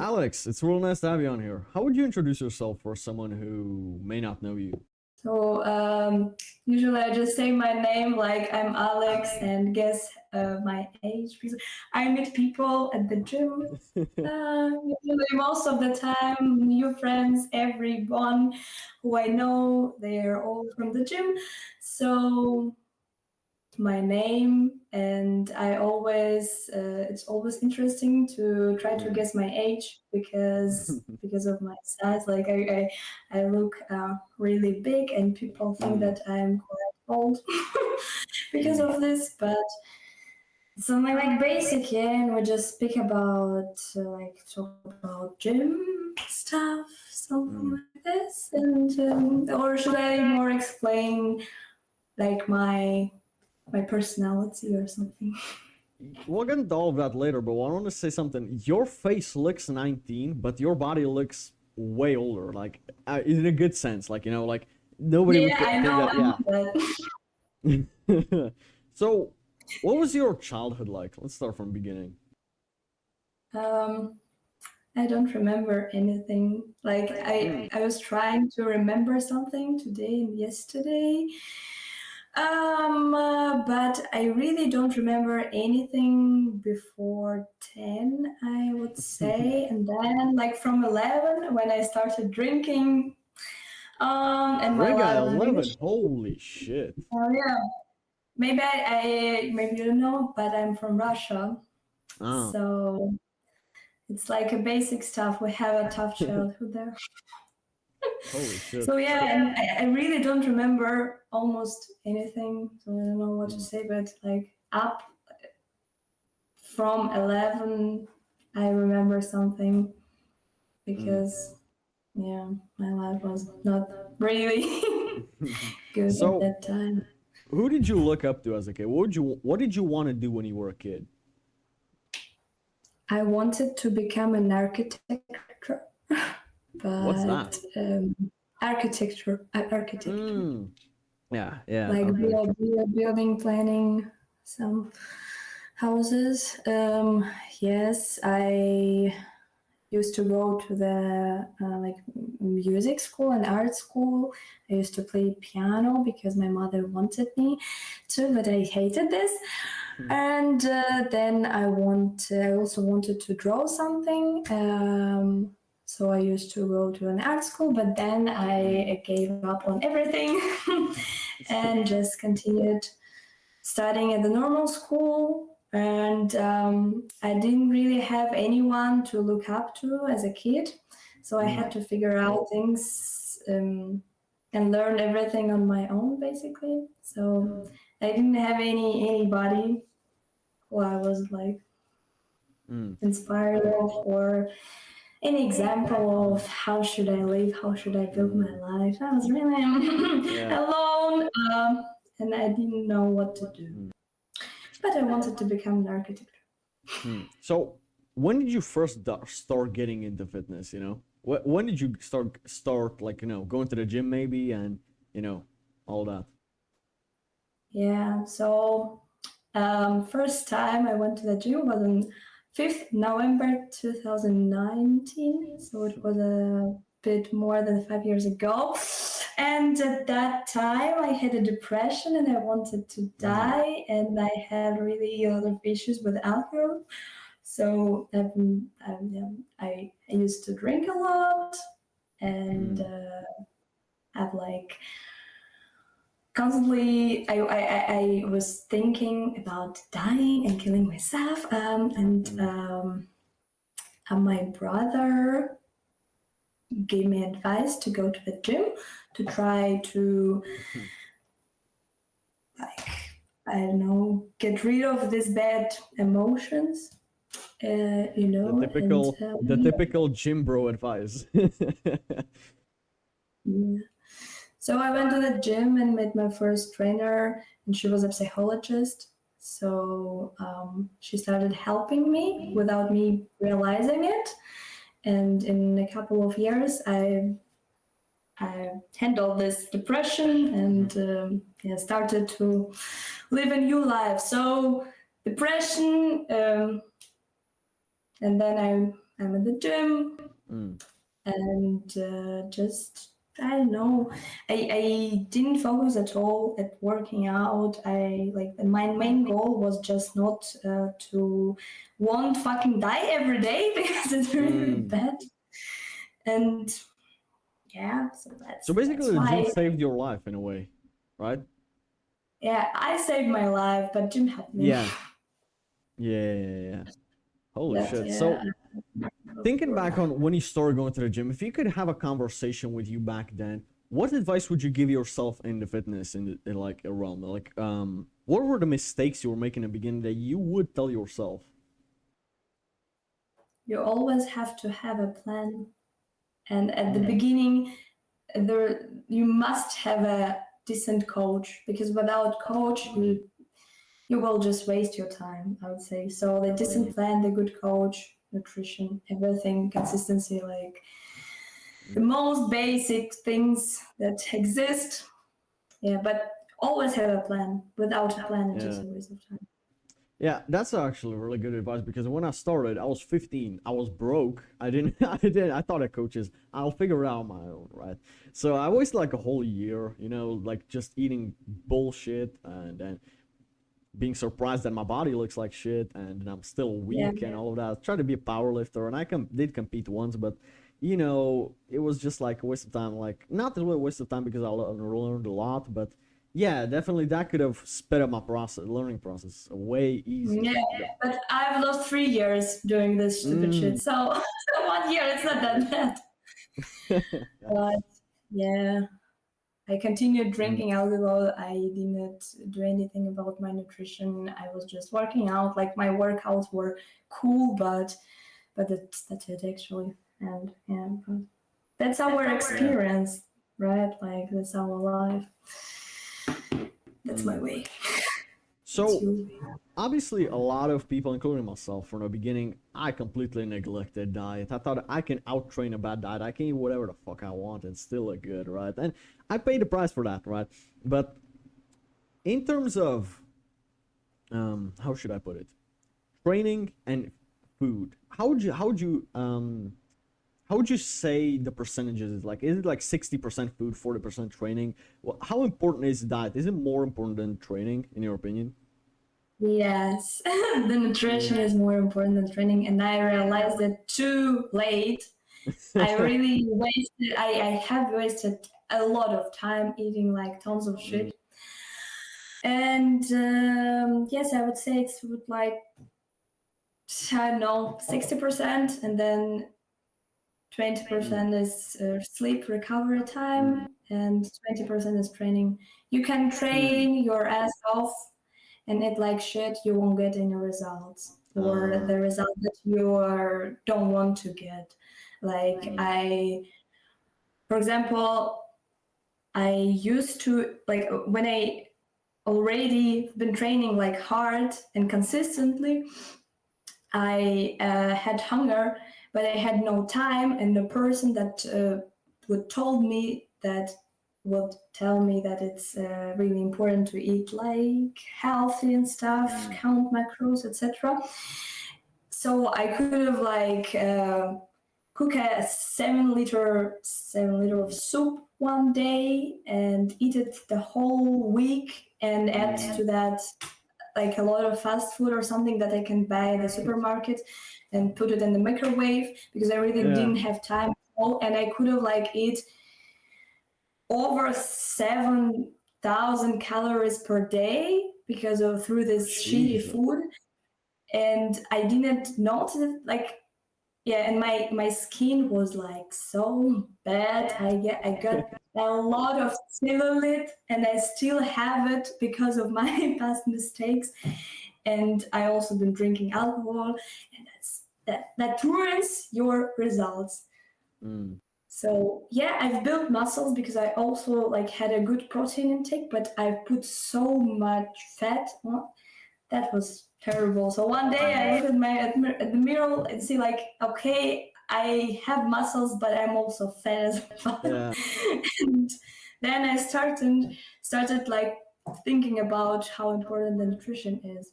Alex, it's real nice to have you on here. How would you introduce yourself for someone who may not know you? So usually I just say my name, like I'm Alex, and guess my age. Because I meet people at the gym. Usually, most of the time, new friends, everyone who I know, they are all from the gym. So my name, and I always it's always interesting to try to guess my age because of my size. Like I look really big, and people think that I'm quite old because of this. But something like basic, yeah, and we just speak about like talk about gym stuff, something like this, and or should I more explain like my personality or something? We'll get into all of that later, but I want to say something. Your face looks 19, but your body looks way older. Like in a good sense. Like like nobody would Yeah, I think know. that. I know Yeah. So, what was your childhood like? Let's start from beginning. that. I don't remember anything. Like I was trying to remember something today and yesterday. But I really don't remember anything before 10, I would say. And then like from 11 when I started drinking, and my Drink at life really 11. Holy shit. oh yeah. Maybe I maybe you don't know, but I'm from Russia. Ah. So it's like a basic stuff. We have a tough childhood there. Holy shit. So yeah, and I really don't remember almost anything. So I don't know what to Mm. say, but like up from 11, I remember something because yeah, my life was not really good at So, that time. who did you look up to as a kid? What did you want to do when you were a kid? I wanted to become an architect, What's but that? architecture, Yeah, like architecture. building planning some houses. Yes, I used to go to the like music school and art school. I used to play piano because my mother wanted me to, but I hated this. And then I also wanted to draw something. So I used to go to an art school, but then I gave up on everything and just continued studying at the normal school. And I didn't really have anyone to look up to as a kid. So I had to figure out things and learn everything on my own, basically. So I didn't have anybody who I was like inspired of or an example of how should I live, how should I build my life. I was really Yeah. alone, and I didn't know what to do. But I wanted to become an architect. So, when did you first start getting into fitness? When did you start like going to the gym maybe and all that? Yeah, so first time I went to the gym was on 5th November 2019. So it was a bit more than 5 years ago. And at that time, I had a depression and I wanted to die, and I had really a lot of issues with alcohol. So I used to drink a lot and have like constantly I was thinking about dying and killing myself. My brother gave me advice to go to the gym to try to like I don't know get rid of these bad emotions. The typical the typical gym bro advice. Yeah. So I went to the gym and met my first trainer, and she was a psychologist. So she started helping me without me realizing it. And in a couple of years, I handled this depression and started to live a new life. So depression, and then I'm in the gym, Mm. and just I don't know. I didn't focus at all at working out. I like my main goal was just not to want fucking die every day because it's really Mm. bad. And yeah, so So that's basically, the gym why. saved your life in a way, right? Yeah, I saved my life, but gym helped me. Yeah. Yeah. Holy But shit. yeah, So thinking back on when you started going to the gym, if you could have a conversation with you back then, what advice would you give yourself in the fitness in like a realm? Like, what were the mistakes you were making in the beginning that you would tell yourself? you always have to have a plan, and at the Mm. beginning, there you must have a decent coach because without coach, you will just waste your time. I would say so. The decent plan, the good coach, nutrition, everything, consistency, like the most basic things that exist. Yeah, but always have a plan. Without a plan, it's just Yeah. a waste of time. Yeah, that's actually really good advice because when I started, I was 15. I was broke. I didn't, I didn't, I thought at coaches, I'll figure it out on my own, right? So I wasted like a whole year, like just eating bullshit and then being surprised that my body looks like shit and I'm still Yeah, weak and all of that. I tried to be a power lifter and I did compete once, but it was just like a waste of time. Like, not really a waste of time because I learned a lot, but yeah, definitely that could have sped up my learning process way easier. yeah, but I've lost 3 years doing this stupid Mm. shit. So 1 year, it's not that bad. But yeah, I continued Mm. drinking alcohol. I didn't do anything about my nutrition. I was just working out. Like my workouts were cool, but that's it actually. And yeah, but that's our Yeah. experience, right? Like that's our life. That's my Mm. way. That's So you. obviously a lot of people, including myself, from the beginning, I completely neglected diet. I thought I can out train a bad diet. I can eat whatever the fuck I want and still look good, right? And I paid the price for that, right? But in terms of how should I put it? Training and food. How would you say the percentages is like? Is it like 60% food, 40% training? Well, how important is diet? Is it more important than training, in your opinion? Yes, the nutrition Mm. is more important than training, and I realized it too late. I really wasted. I have wasted a lot of time eating like tons of Mm. shit. And yes, I would say it's would like I don't know 60%, and then 20% is sleep recovery Mm. time, and 20% is training. You can Mm. train your ass off and eat like shit. You won't get any results, or Uh, the result that don't want to get. Like mm. for example, I used to like when I already been training like hard and consistently. I had hunger, but I had no time, and the person that would tell me that it's really important to eat like healthy and stuff, Mm. count macros, etc. So I could have like cook a 7 liter of soup one day and eat it the whole week and add Mm. to that like a lot of fast food or something that I can buy at the supermarket and put it in the microwave because I really Yeah. didn't have time. And I could have like eat over 7,000 calories per day because of through this shitty Jesus. food. And I didn't notice it like yeah, and my skin was like so bad. I got a lot of cellulite, and I still have it because of my past mistakes. And I also been drinking alcohol, and that ruins your results. Mm. So yeah, I've built muscles because I also like had a good protein intake, but I've put so much fat on that was terrible. So one day I look at the mirror and see like, okay, I have muscles, but I'm also fat as well. Yeah. And then I started like thinking about how important the nutrition is.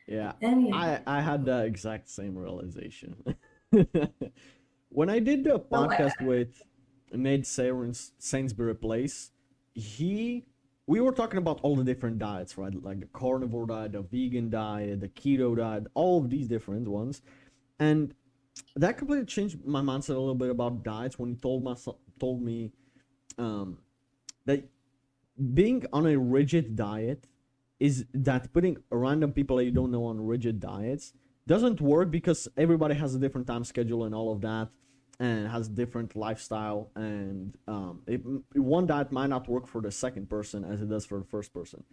Yeah. And yeah, I had the exact same realization. When I did the So podcast with Ned Sainsbury Place, he we were talking about all the different diets, right? Like the carnivore diet, the vegan diet, the keto diet, all of these different ones. And that completely changed my mindset a little bit about diets when he told me um, that being on a rigid diet is that putting random people that you don't know on rigid diets doesn't work because everybody has a different time schedule and all of that and has different lifestyle and one diet might not work for the second person as it does for the first person.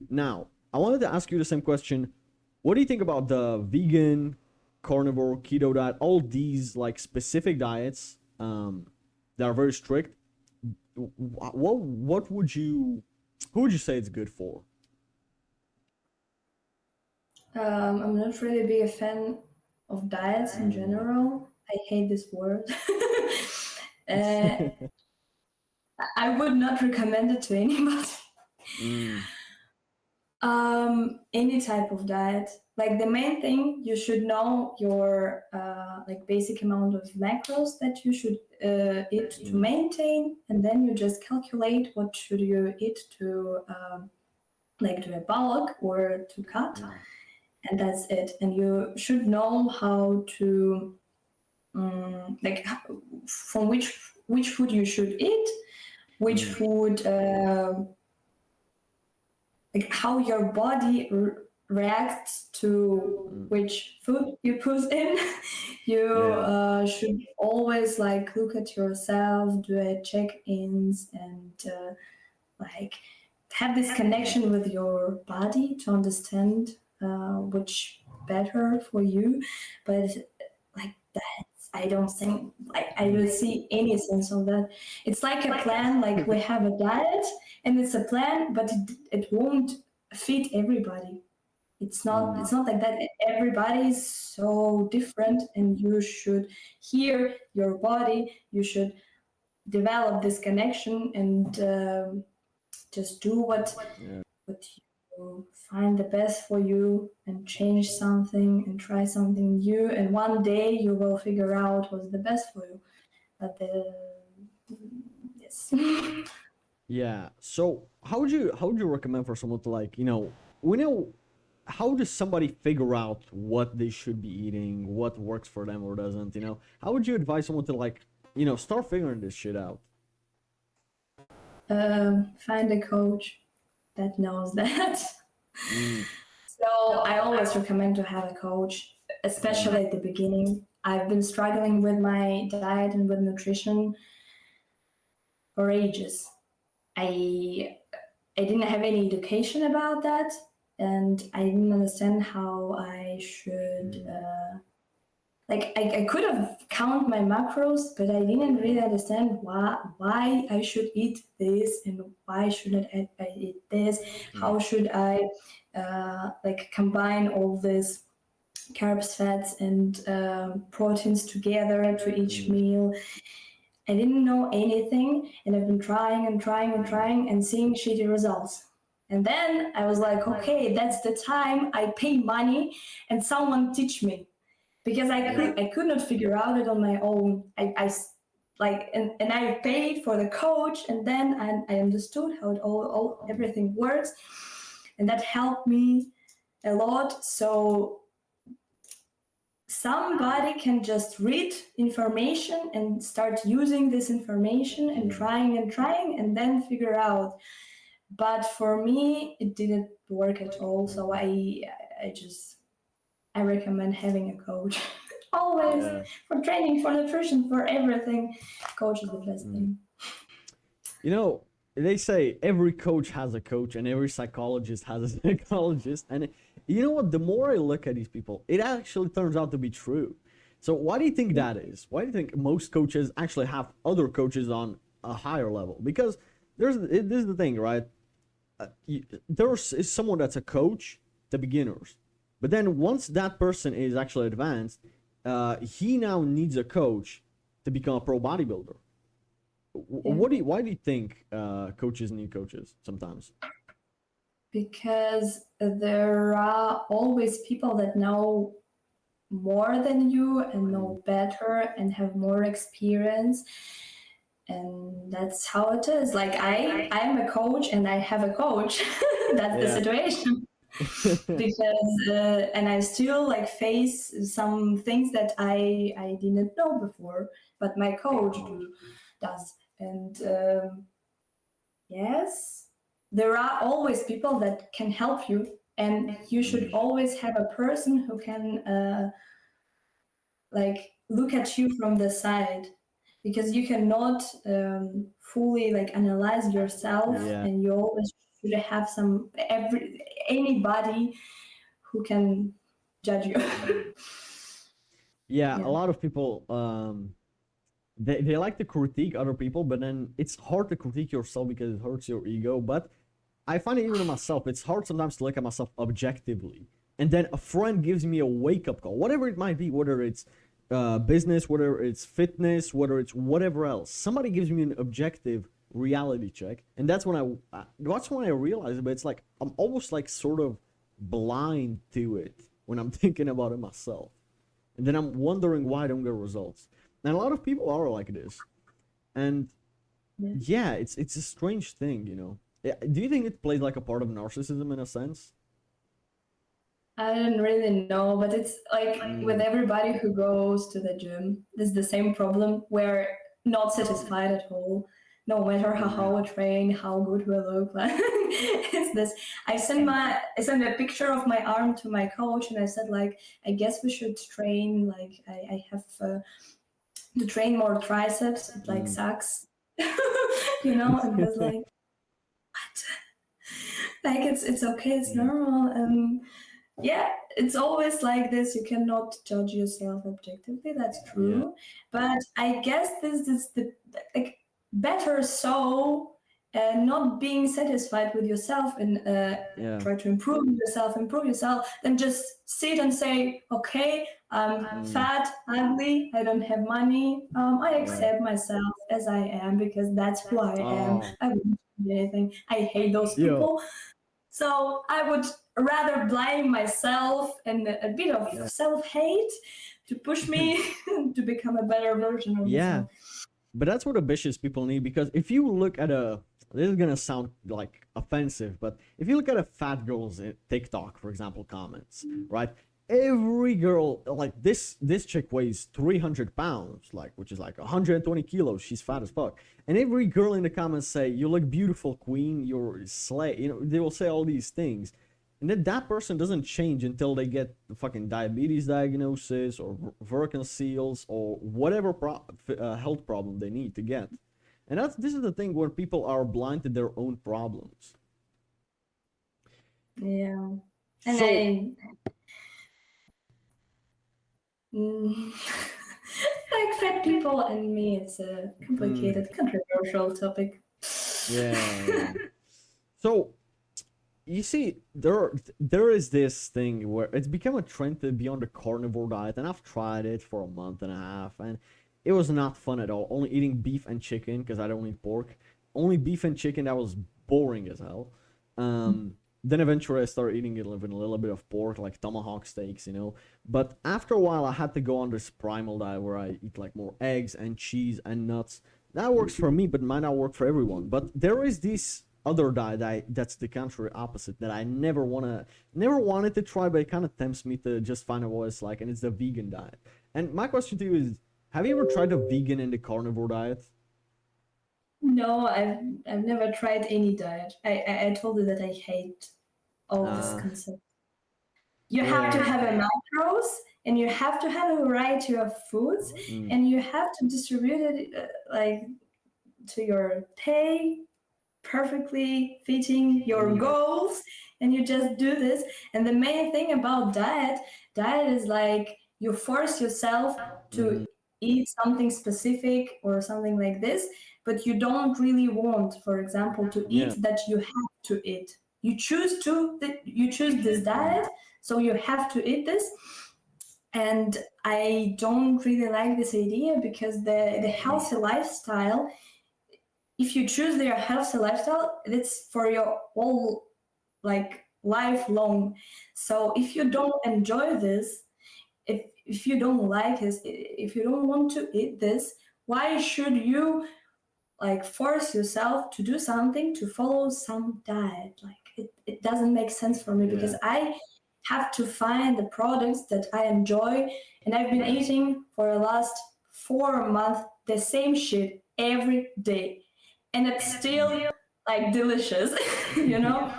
Now I wanted to ask you the same question. What do you think about the vegan, carnivore, keto diet, all these like specific diets that are very strict? What would you who would you say it's good for? I'm not really big a fan of diets in general. I hate this word. uh, I would not recommend it to anybody. Mm, Any type of diet. Like the main thing, you should know your like basic amount of macros that you should eat to maintain, and then you just calculate what should you eat to like to a bulk or to cut, and that's it. And you should know how to like from which food you should eat, which food like how your body reacts to which food you put in. You yeah. should always like look at yourself, do a check-ins, and like have this connection with your body to understand which better for you. But like that, I don't think like I don't see any sense of that. It's like a plan, like we have a diet and it's a plan, but it won't fit everybody. It's not like that. Everybody is so different, and you should hear your body. You should develop this connection and just do Yeah. what you find the best for you and change something and try something new, and one day you will figure out what's the best for you. But the yes. Yeah. So how would you recommend for someone to like, we know how does somebody figure out what they should be eating, what works for them or doesn't, How would you advise someone to like, start figuring this shit out? Find a coach that knows that. Mm, So I always recommend to have a coach, especially at the beginning. I've been struggling with my diet and with nutrition for ages. I didn't have any education about that, and I didn't understand how I should like I could have count my macros, but I didn't really understand why I should eat this and why shouldn't I eat this. How should I like combine all this carbs, fats, and proteins together to each meal. I didn't know anything, and I've been trying and trying and trying and seeing shitty results. And then I was like, okay, that's the time I pay money and someone teach me, because I could not figure out it on my own. Like and I paid for the coach, and then I understood how it all everything works, and that helped me a lot. So somebody can just read information and start using this information and trying and then figure out. But for me it didn't work at all, so I recommend having a coach. Always, yeah. for training, for nutrition, for everything. Coach is the best thing. You know, they say every coach has a coach and every psychologist has a psychologist. And you know what? The more I look at these people, it actually turns out to be true. So why do you think that is? Why do you think most coaches actually have other coaches on a higher level? Because this is the thing, right? Is someone that's a coach to beginners, but then once that person is actually advanced, he now needs a coach to become a pro bodybuilder. Why do you think coaches need coaches sometimes? Because there are always people that know more than you and Mm. know better and have more experience, and that's how it is. Like I'm a coach and I have a coach. That's the Yeah. situation. Because and I still like face some things that I didn't know before, but my coach does. And yes, there are always people that can help you, and you should Mm. always have a person who can like look at you from the side, because you cannot fully like analyze yourself, Yeah. and you always should have some every anybody who can judge you. Mm. Yeah, a Yeah. lot of people they like to critique other people, but then it's hard to critique yourself because it hurts your ego. But I find it even in myself, it's hard sometimes to look at myself objectively. And then a friend gives me a wake up call, whatever it might be, whether it's business, whether it's fitness, whether it's whatever else. Somebody gives me an objective reality check, and that's when I realize it. But it's like I'm almost like sort of blind to it when I'm thinking about it myself, and then I'm wondering why I don't get results. And a lot of people are like this, and Yeah. yeah, it's a strange thing, you know. Do you think it plays like a part of narcissism in a sense? I don't really know, but it's like with Mm, everybody who goes to the gym, there's the same problem. We're not satisfied at all, no matter mm, how we train, how good we look. Like it's this. I sent a picture of my arm to my coach, and I said like, I guess we should train. Like I have to train more triceps. It like mm. sucks, And he was like, like it's okay, it's Mm, normal. Yeah, it's always like this. You cannot judge yourself objectively, that's yeah, true. But I guess this is the like better so not being satisfied with yourself and yeah. try to improve yourself, then just sit and say, okay, I'm Mm, fat, ugly, I don't have money. I yeah. accept myself as I am because that's who I am. Oh, I won't do anything. I hate those yo, people. So I would rather blame myself and a bit of yeah, self hate to push me to become a better version of yeah. myself. But that's what ambitious people need, because if you look at a, this is gonna sound like offensive, but if you look at a fat girl's TikTok, for example, comments, right? Every girl, like this chick weighs 300 pounds, like, which is like 120 kilos. She's fat as fuck. And every girl in the comments say, "You look beautiful, queen. You're slay." You know, they will say all these things, and then that person doesn't change until they get the fucking diabetes diagnosis or seals or whatever health problem they need to get. And this is the thing where people are blind to their own problems. Yeah. And So, mm, like fat people and me, it's a mm, complicated, controversial topic. yeah, yeah. So you see, there is this thing where it's become a trend to be on the carnivore diet, and I've tried it for a month and a half, and it was not fun at all. Only eating beef and chicken because I don't eat pork. Only beef and chicken. That was boring as hell. Then eventually I started eating it with a little bit of pork, like tomahawk steaks, you know. But after a while, I had to go on this primal diet where I eat like more eggs and cheese and nuts. That works for me, but might not work for everyone. But there is this other diet that's the contrary opposite that I never wanted to try, but it kind of tempts me to just find out what it's like, and it's the vegan diet. And my question to you is, have you ever tried the vegan and the carnivore diet? No, I've never tried any diet. I told you that I hate all this Uh, concept. You have to yeah. have a macros, and you have to have a variety of foods, Mm, and you have to distribute it like to your pay perfectly fitting your mm, goals, and you just do this. And the main thing about diet is like you force yourself to mm, eat something specific or something like this, but you don't really want, for example, to yeah. eat that you have to eat. You choose this Mm, diet, so you have to eat this. And I don't really like this idea because the mm, healthy lifestyle, if you choose their healthy lifestyle, it's for your whole like lifelong. So if you don't enjoy this, if you don't like this, if you don't want to eat this, why should you like force yourself to do something to follow some diet? Like it doesn't make sense for me because I have to find the products that I enjoy, and I've been eating for the last 4 months the same shit every day, and it's still like delicious, you know.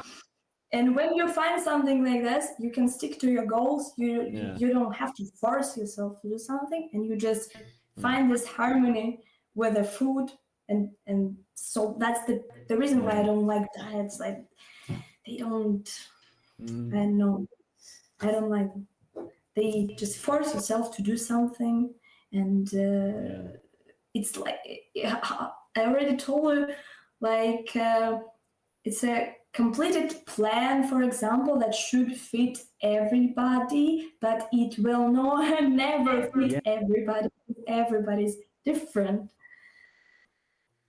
And when you find something like this, you can stick to your goals. You don't have to force yourself to do something, and you just find this harmony with the food. And so that's the reason why I don't like diets. Like they don't, I don't know, I don't like them. They just force yourself to do something, and it's like I already told you, like it's a completed plan, for example, that should fit everybody, but it will never fit everybody. Everybody's different.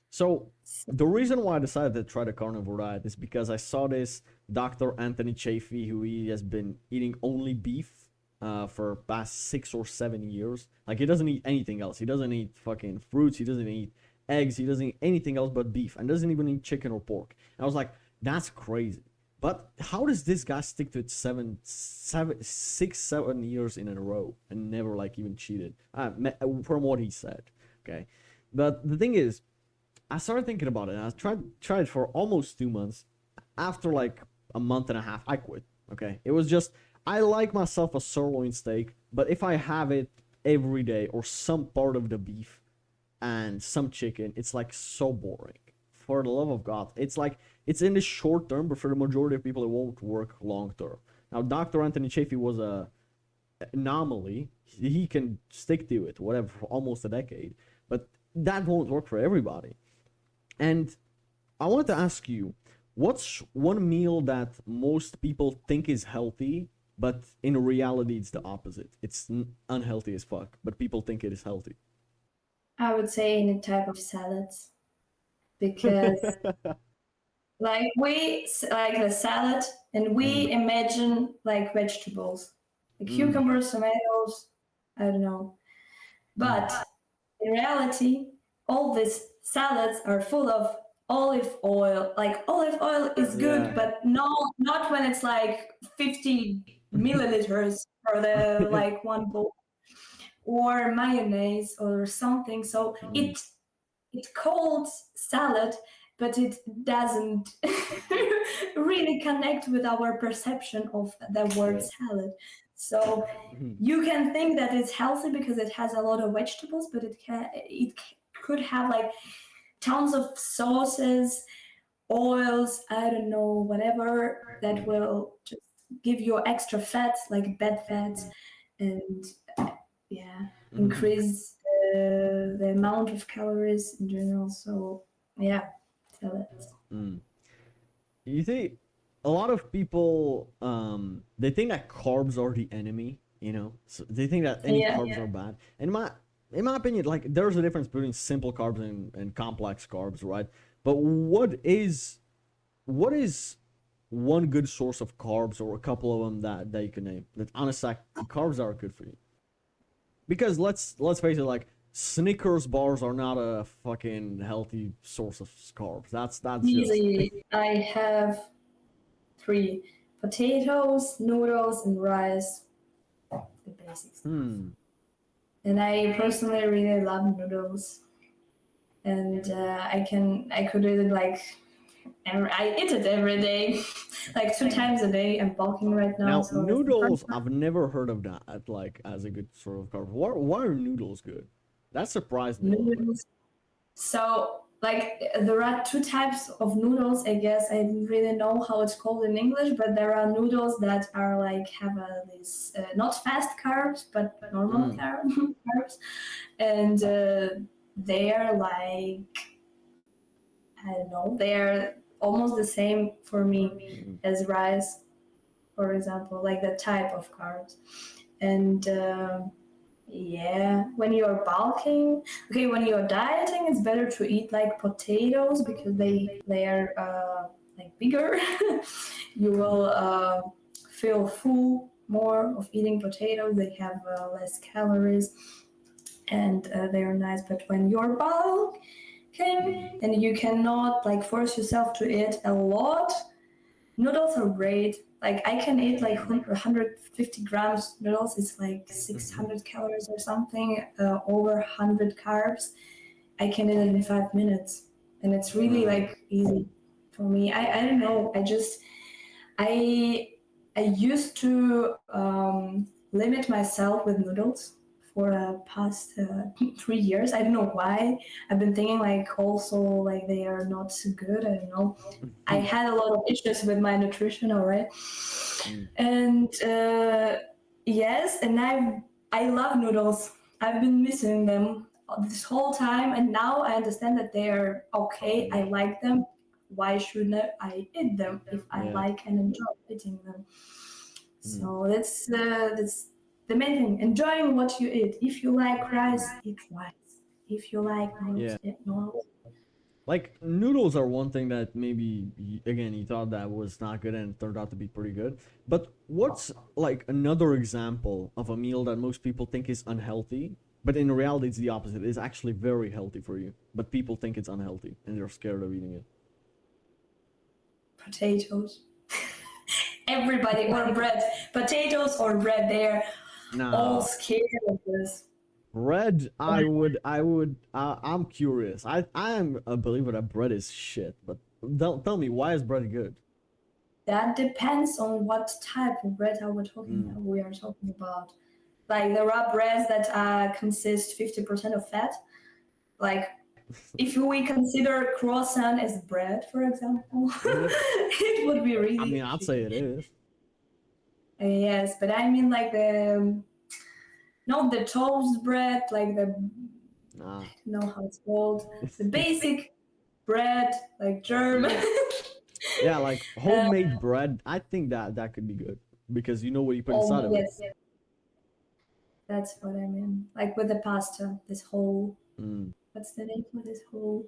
So the reason why I decided to try the carnivore diet is because I saw this Dr. Anthony Chaffee, who he has been eating only beef for past 6 or 7 years. Like he doesn't eat anything else. He doesn't eat fucking fruits. He doesn't eat eggs. He doesn't eat anything else but beef, and doesn't even eat chicken or pork. And I was like, that's crazy. But how does this guy stick to it 6, 7 years in a row and never like even cheated? From what he said, okay. But the thing is, I started thinking about it, and I tried for almost 2 months. After like a month and a half, I quit. Okay, it was just I like myself a sirloin steak, but if I have it every day or some part of the beef and some chicken, it's like so boring. For the love of God, it's like it's in the short term, but for the majority of people, it won't work long term. Now, Dr. Anthony Chaffee was a anomaly. He can stick to it, whatever, for almost a decade, but that won't work for everybody. And I wanted to ask you, what's one meal that most people think is healthy, but in reality it's the opposite? It's unhealthy as fuck, but people think it is healthy. I would say any type of salads, because like we like the salad, and we imagine like vegetables, like cucumbers, tomatoes, I don't know. But in reality, all these salads are full of olive oil. Like olive oil is good, but not when it's like 50 milliliters for the like one bowl, or mayonnaise or something. So it calls salad, but it doesn't really connect with our perception of the word salad. So you can think that it's healthy because it has a lot of vegetables, but it could have like tons of sauces, oils, I don't know, whatever that will just give you extra fats, like bad fats, and increase the amount of calories in general. So yeah, salads. You see, a lot of people they think that carbs are the enemy. So they think that any carbs are bad. And in my opinion, like there's a difference between simple carbs and complex carbs, right? But what is one good source of carbs, or a couple of them that you can name, that honestly carbs are good for you? Because let's face it, like Snickers bars are not a fucking healthy source of carbs. That's just Easy. I have 3: potatoes, noodles, and rice. The basics. And I personally really love noodles, and I could eat it like I eat it every day, like 2 times a day. I'm bulking right now. now So noodles. I've never heard of that like as a good sort of carb. Why are noodles good? That surprised me a little bit. noodles. So like there are 2 types of noodles. I guess I didn't really know how it's called in English, but there are noodles that are like have this not fast carbs but normal carbs, and they are like, I don't know, they are almost the same for me as rice, for example, like the type of carbs. And when you're bulking, okay, when you're dieting, it's better to eat like potatoes because they are like bigger. You will feel full more of eating potatoes. They have less calories, and they are nice. But when you're bulking, then you cannot like force yourself to eat a lot. Noodles are great. Like I can eat like 150 grams noodles. It's like 600 calories or something. Over 100 carbs. I can eat it in 5 minutes, and it's really like easy for me. I don't know. I used to limit myself with noodles for the past 3 years. I don't know why. I've been thinking like also like they are not so good. I don't know. I had a lot of issues with my nutrition already, and yes, and I love noodles. I've been missing them this whole time, and now I understand that they are okay. I like them. Why shouldn't I eat them if I like and enjoy eating them? So that's the main thing. Enjoying what you eat. If you like rice, eat rice. If you like noodles, eat noodles. Like noodles are one thing that maybe again you thought that was not good and it turned out to be pretty good. But what's like another example of a meal that most people think is unhealthy, but in reality it's the opposite. It's actually very healthy for you, but people think it's unhealthy and they're scared of eating it. Potatoes. Everybody or bread. Potatoes or bread. They're all scared of this. Bread, I'm curious. I am a believer that bread is shit, but tell me, why is bread good? That depends on what type of bread we are talking about. Like there are breads that consist 50% of fat. Like if we consider croissant as bread, for example, it would be really. I mean, I'd say it is. Yes, but I mean like not the toast bread, like the I don't know how it's called, the basic bread, like German. Yeah, like homemade bread. I think that could be good because you know what you put inside of it. Yes. That's what I mean. Like with the pasta, this whole. What's the name for this whole?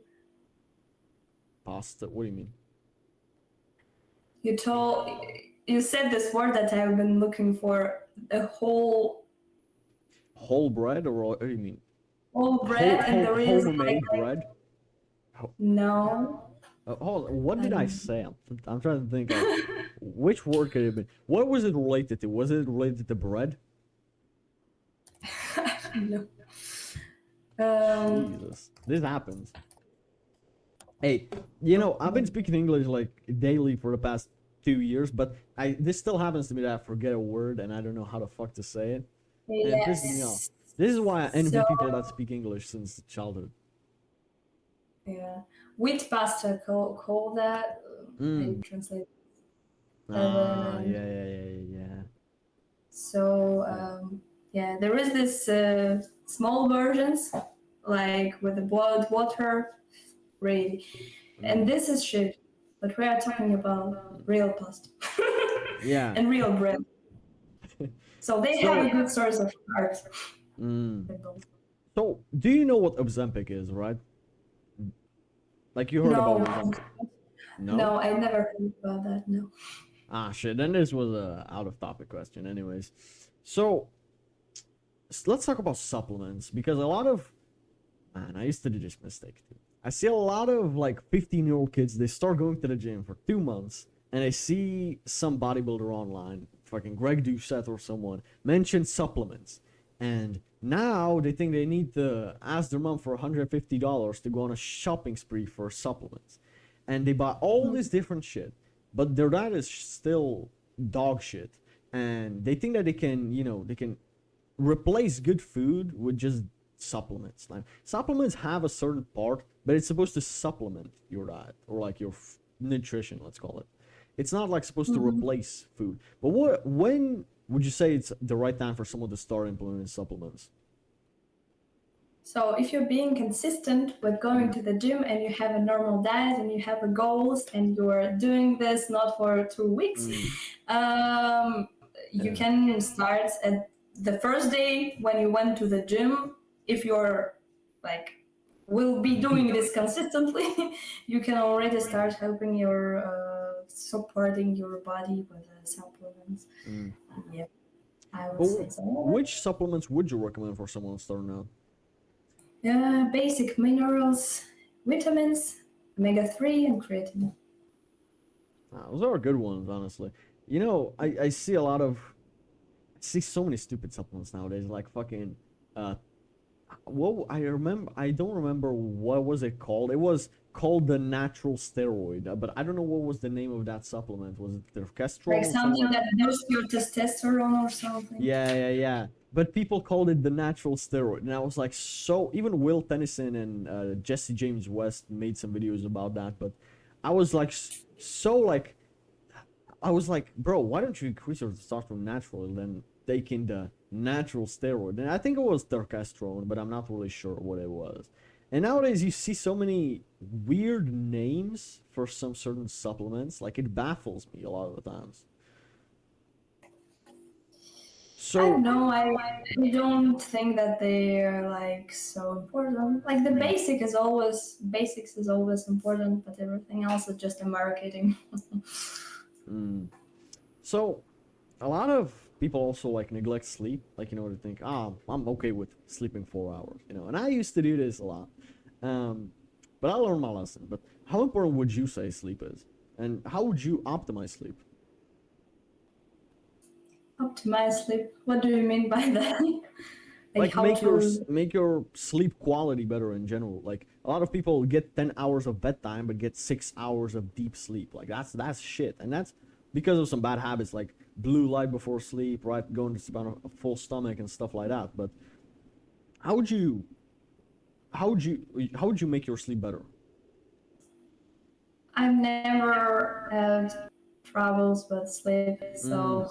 Pasta? What do you mean? You said this word that I've been looking for. A whole bread, or what do you mean? Whole bread, and there is homemade bread. No. Hold on, what did I say? I'm trying to think. Which word could it be? What was it related to? Was it related to bread? No. Jesus, this happens. Hey, I've been speaking English like daily for the past 2 years, but this still happens to me that I forget a word and I don't know how the fuck to say it. And it pisses me off. This is why I envy people that speak English since childhood. Yeah, wheat pasta. Call that. I translate. Yeah. So there is this small versions like with the boiled water, ready, and this is shit. But we are talking about real pasta. Yeah. And real bread. So they have a good source of carbs. So, do you know what Ozempic is, right? Like you heard about Ozempic? No, I never heard about that. No. Ah, shit. Then this was a out of topic question, anyways. So, let's talk about supplements because a lot of I used to do this mistake too. I see a lot of like 15-year-old kids. They start going to the gym for 2 months, and I see some bodybuilder online, fucking Greg Doucette or someone, mention supplements. And now they think they need to ask their mom for $150 to go on a shopping spree for supplements. And they buy all this different shit, but their diet is still dog shit. And they think that they can replace good food with just supplements. Like supplements have a certain part, but it's supposed to supplement your diet or like your nutrition, let's call it. It's not like supposed to replace food. But when would you say it's the right time for someone to start implementing supplements? So if you're being consistent with going to the gym and you have a normal diet and you have a goals and you're doing this not for 2 weeks, you can start at the first day when you went to the gym. If you're like will be doing this consistently, you can already start helping your supporting your body with supplements. Yeah. I would say But so. which supplements would you recommend for someone starting out? Basic minerals, vitamins, omega-3, and creatine. Those are good ones, honestly. You know, I see a lot of, I see so many stupid supplements nowadays, like fucking, uh, what I don't remember what was it called. It was called the natural steroid, but I don't know what was the name of that supplement. Was it Like terkestrol or something something like that that? boosts your testosterone or something. Yeah. But people called it the natural steroid, and I was like, so even Will Tennyson and Jesse James West made some videos about that, but I was like, so like, I was like, bro, why don't you increase your testosterone naturally than taking the natural steroid? And I think it was terkestrol, but I'm not really sure what it was. And nowadays you see so many weird names for some certain supplements, like it baffles me a lot of the times. I don't So, know. I don't think that they are like so important. Like the mm, basics is always important, but everything else is just a marketing. mm. So a lot of people also like neglect sleep, like they think, I'm okay with sleeping 4 hours, and I used to do this a lot. Um, but I learned my lesson. But how important would you say sleep is, and how would you optimize sleep? Optimize sleep. What do you mean by that? Like Like how to? make your sleep quality better in general. Like a lot of people get 10 hours of bedtime but get 6 hours of deep sleep. Like that's shit, and that's because of some bad habits like blue light before sleep, right? Going to sleep on a full stomach and stuff like that. But how would you how would you make your sleep better? I've never had troubles with sleep, Mm, so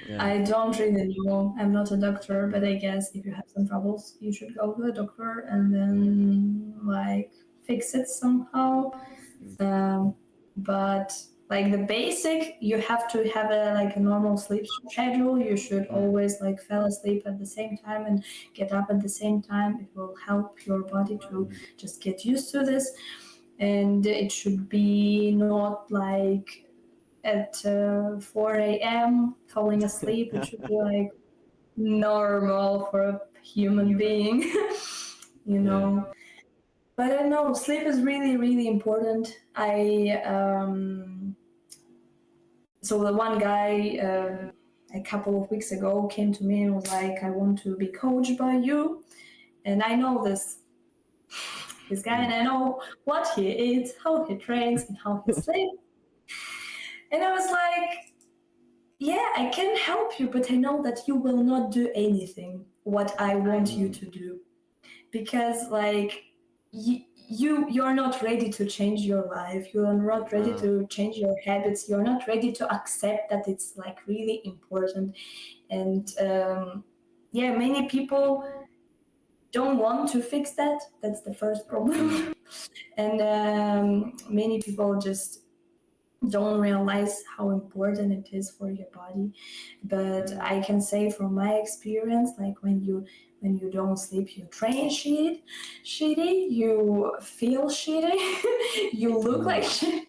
yeah. I don't really know. I'm not a doctor, but I guess if you have some troubles, you should go to a doctor and then like fix it somehow. Mm, Um, but like the basic, you have to have a like a normal sleep schedule. You should mm, always like fall asleep at the same time and get up at the same time. It will help your body to mm, just get used to this, and it should be not like at 4 a.m. falling asleep. It should be like normal for a human being, you yeah. know. But I know sleep is really, really important. So the one guy a couple of weeks ago came to me and was like, "I want to be coached by you," and I know this guy, Mm, and I know what he eats, how he trains, and how he sleeps. And I was like, yeah, I can help you, but I know that you will not do anything what I want you mm, to do because like you're not ready to change your life. You're not ready uh, to change your habits. You're not ready to accept that it's like really important. And yeah, many people don't want to fix that. That's the first mm, problem. And many people just don't realize how important it is for your body. But mm, I can say from my experience, like when you don't sleep, you train shitty, you feel shitty, you look like mm, shit,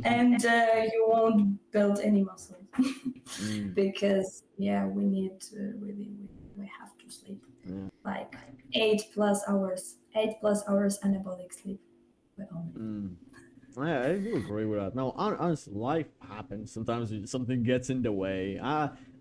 and you won't build any muscles mm, because yeah, we need to really we have to sleep yeah. like 8+ hours, 8+ hours anabolic sleep. We all need. Mm. I do agree with that. Now, honestly, life happens. Sometimes something gets in the way.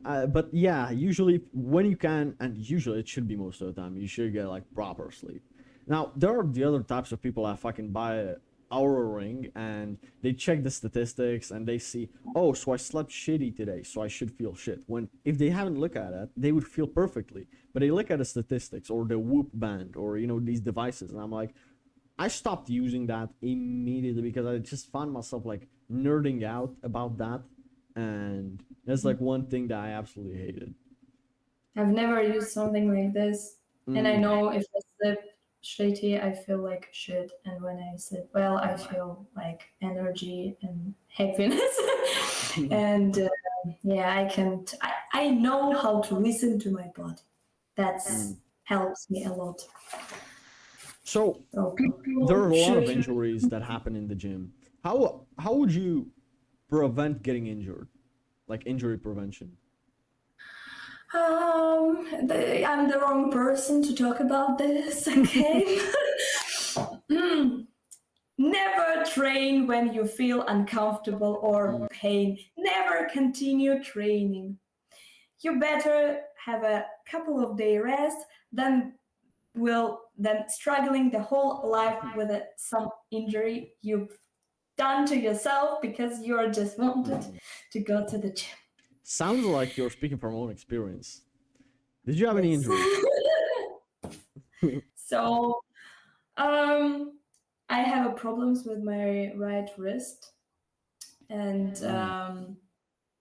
But yeah, usually when you can, and usually it should be most of the time, you should get like proper sleep. Now, there are the other types of people that fucking buy a Oura ring and they check the statistics and they see, oh, so I slept shitty today, so I should feel shit. When if they haven't looked at it, they would feel perfectly. But they look at the statistics or the Whoop band or these devices, and I'm like, I stopped using that immediately because I just found myself like nerding out about that, and that's like one thing that I absolutely hated. I've never used something like this, and I Mm, know if I sleep shitty, I feel like shit, and when I sleep well, I feel like energy and happiness. And yeah, I know how to listen to my body. That's mm. helps me a lot. So So there people are a lot of should. injuries that happen in the gym. How would you prevent getting injured, like injury prevention? I'm the wrong person to talk about this, okay? Never train when you feel uncomfortable or pain. Never continue training. You better have a couple of day rest than struggling the whole life with some injury you've done to yourself because you're just wanted to go to the gym. Sounds like you're speaking from own experience. Did you have any Yes. injuries? So, I have a problems with my right wrist, and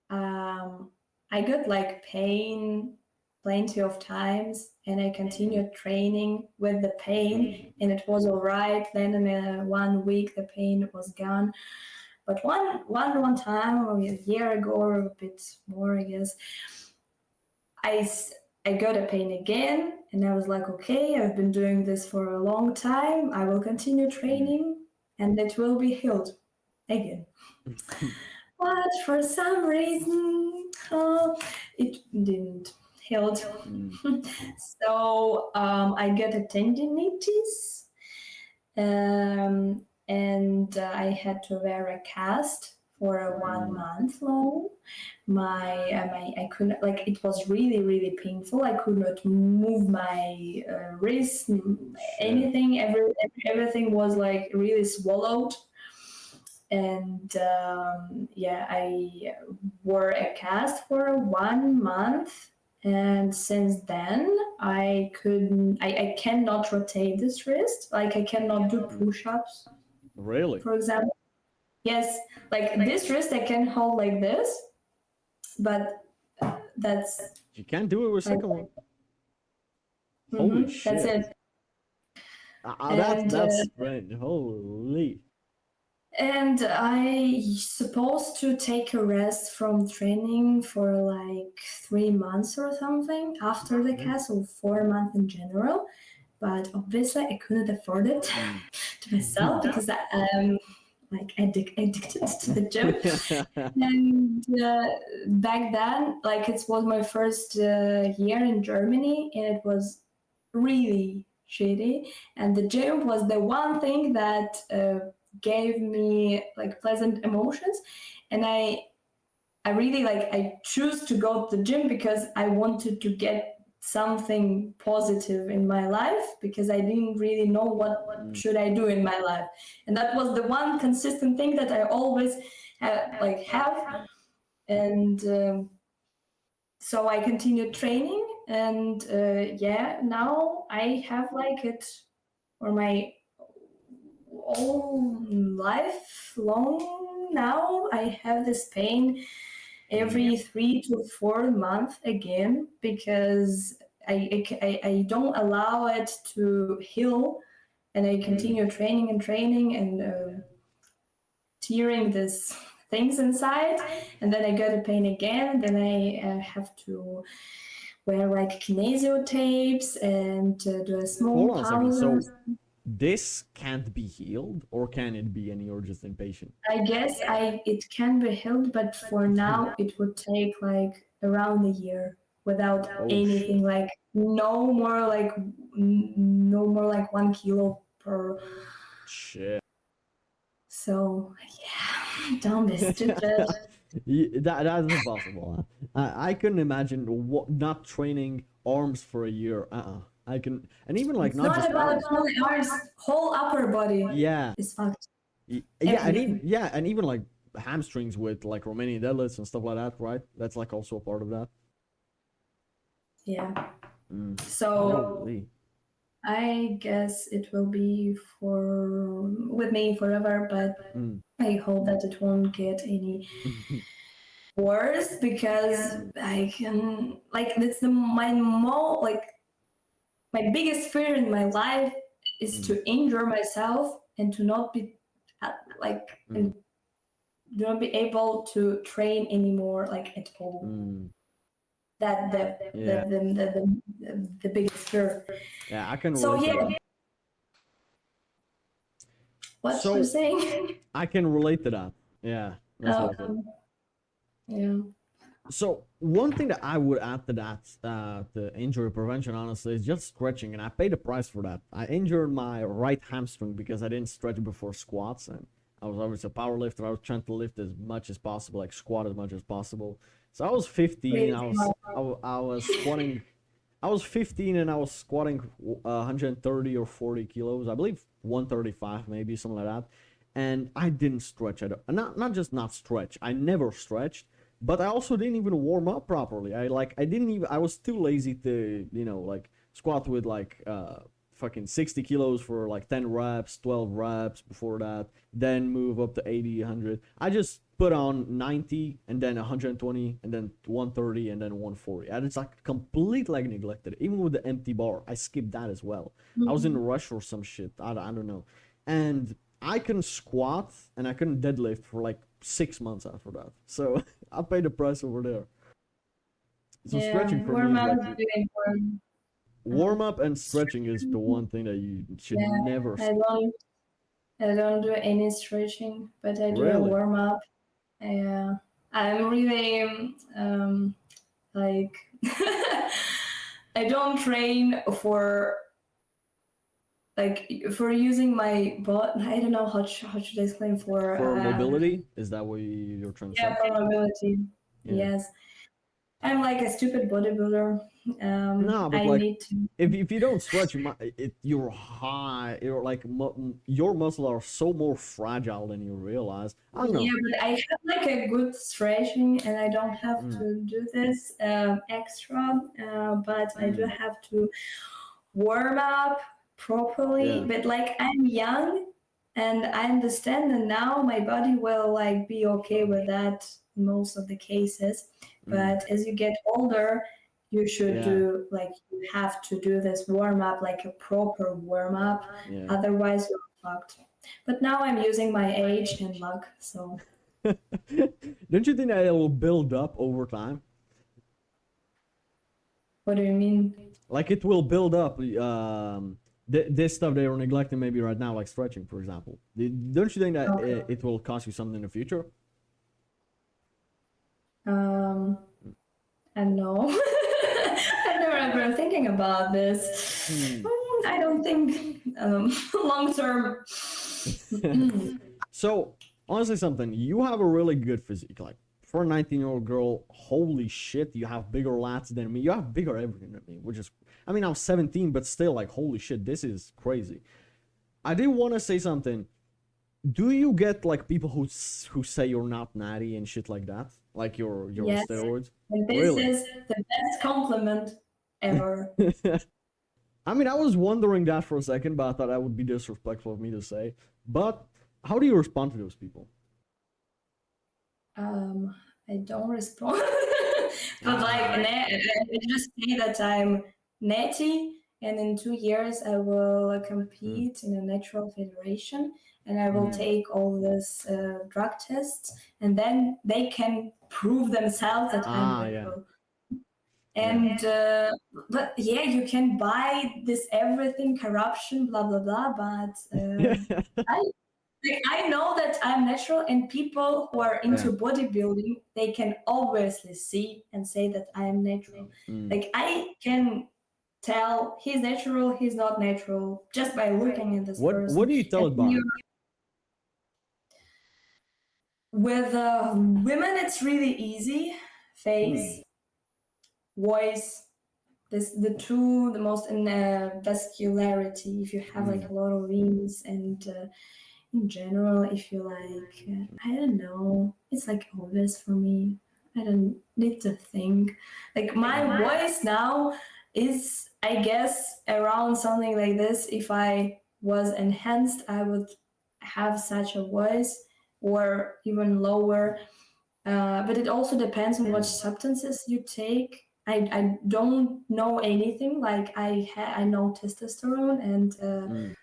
I got like pain plenty of times, and I continued training with the pain, and it was all right. Then in 1 week, the pain was gone. But one time, or a year ago, or a bit more, I guess, I got a pain again, and I was like, okay, I've been doing this for a long time. I will continue training, and it will be healed again. But for some reason, it didn't heal. So I got a tendinitis, and I had to wear a cast for a 1 month long. I couldn't, like, it was really painful. I could not move my wrist, anything. Everything was like really swallowed. And yeah, I wore a cast for 1 month, and since then I cannot rotate this wrist. Like, I cannot do push-ups, Really? for example. Yes, like this wrist I can hold like this, but that's You can't do it with like, second one. Holy shit! that's it. That's strange. Holy. And I supposed to take a rest from training for like 3 months or something after the cast, or 4 months in general. But obviously I couldn't afford it to myself because I'm like addicted to the gym. And back then, like, it was my first year in Germany, and it was really shitty. And the gym was the one thing that gave me like pleasant emotions, and I really, like, I choose to go to the gym because I wanted to get something positive in my life, because I didn't really know what should I do in my life, and that was the one consistent thing that I always have. And so I continued training, and yeah, now I have like it, or my all life long now I have this pain every 3 to 4 months again, because I don't allow it to heal, and I continue training and tearing this things inside, and then I get a pain again, and then I have to wear like kinesio tapes and do a small Hold on a second. So pauses. this can't be healed, or can it be, and you're just impatient? I guess it can be healed, but for now it would take like around a year without anything. Shit. Like no more like 1 kilo per. Shit. So yeah, don't be stupid. That's impossible. I couldn't imagine not training arms for a year. I can, and even like It's not not just about arms. only arms. Whole upper body Yeah, is fucked. yeah, and even like hamstrings with like Romanian deadlifts and stuff like that, right? That's like also a part of that. Yeah. So Holy. I guess it will be with me forever, but I hope that it won't get any worse, because I can, like, that's my biggest fear in my life is to injure myself and to not be and do not be able to train anymore, like, at all. That the biggest fear. Yeah, I can So relate to yeah. that. What you're saying? I can relate to that. Yeah, that's what I said. Yeah. So one thing that I would add to that, the injury prevention, honestly, is just stretching, and I paid the price for that. I injured my right hamstring because I didn't stretch before squats, and I was always a power lifter. I was trying to lift as much as possible, like squat as much as possible. So I was 15. Crazy. I was squatting. I was 15 and I was squatting 130 or 40 kilos. I believe 135 maybe something like that. And I didn't stretch at all. Not just not stretch. I never stretched, but I also didn't even warm up properly. I didn't even I was too lazy to, like squat with like fucking 60 kilos for like 10 reps, 12 reps before that, then move up to 80, 100. I just put on 90 and then 120 and then 130 and then 140. I just like completely like neglected it. Even with the empty bar, I skipped that as well. I was in a rush or some shit. I don't know. And I couldn't squat and I couldn't deadlift for like 6 months after that. So I paid the price over there. So Yeah, stretching for me warm is up like is really important. warm up and stretching is the one thing that you should Yeah, never I don't I don't do any stretching, but I do a really. warm up. Yeah, I'm really like I don't train for for using my butt. I don't know how should I explain for For mobility, is that what you're trying to say? yeah, for mobility. Yeah. Yes, I'm like a stupid bodybuilder. No, but I like need to. if you don't stretch, you're high. You're like your muscles are so more fragile than you realize. I don't Yeah, know. but I have like a good stretching, and I don't have Mm, to do this extra. But I do mm, have to warm up properly. yeah. But like I'm young, and I understand that now my body will like be okay with that in most of the cases. Mm, But as you get older, you should yeah. do like you have to do this warm up like a proper warm up. Yeah. Otherwise, you're fucked. But now I'm using my age and luck, so Don't you think that it will build up over time? what do you mean? Like it will build up. This stuff they are neglecting maybe right now, like stretching, for example. Don't you think that Okay. it will cost you something in the future? Um, I know. I've never ever thinking about this. Hmm. I don't think long term. So honestly, something you have a really good physique. Like for a 19-year-old girl, holy shit, you have bigger lats than me. You have bigger everything than me, which is, I mean, I'm 17, but still, like, holy shit, this is crazy. I did want to say something. Do you get like people who say you're not natty and shit like that? Like you're on Yes, steroids? and this Really? is the best compliment ever. I mean, I was wondering that for a second, but I thought that would be disrespectful of me to say. But how do you respond to those people? I don't respond, but like, Ah, I just say that I'm natty, and in 2 years I will mm, compete in a natural federation, and I will mm, take all this drug tests, and then they can prove themselves that I'm yeah, natural. yeah. And but yeah, you can buy this everything, corruption, blah blah blah. But I like I know that I'm natural, and people who are Yeah. into bodybuilding, they can obviously see and say that I am natural. Mm. Like I can tell he's natural, he's not natural just by looking at this What person. do you tell And it by? with women, it's really easy. Mm, Face, voice, this the two the most in vascularity. If you have like mm, a lot of veins and in general, if you like, I don't know, it's like obvious for me. I don't need to think. Like my mm, voice now is, I guess, around something like this. If I was enhanced, I would have such a voice, or even lower. But it also depends on what mm, substances you take. I don't know anything. Like I know testosterone and mm.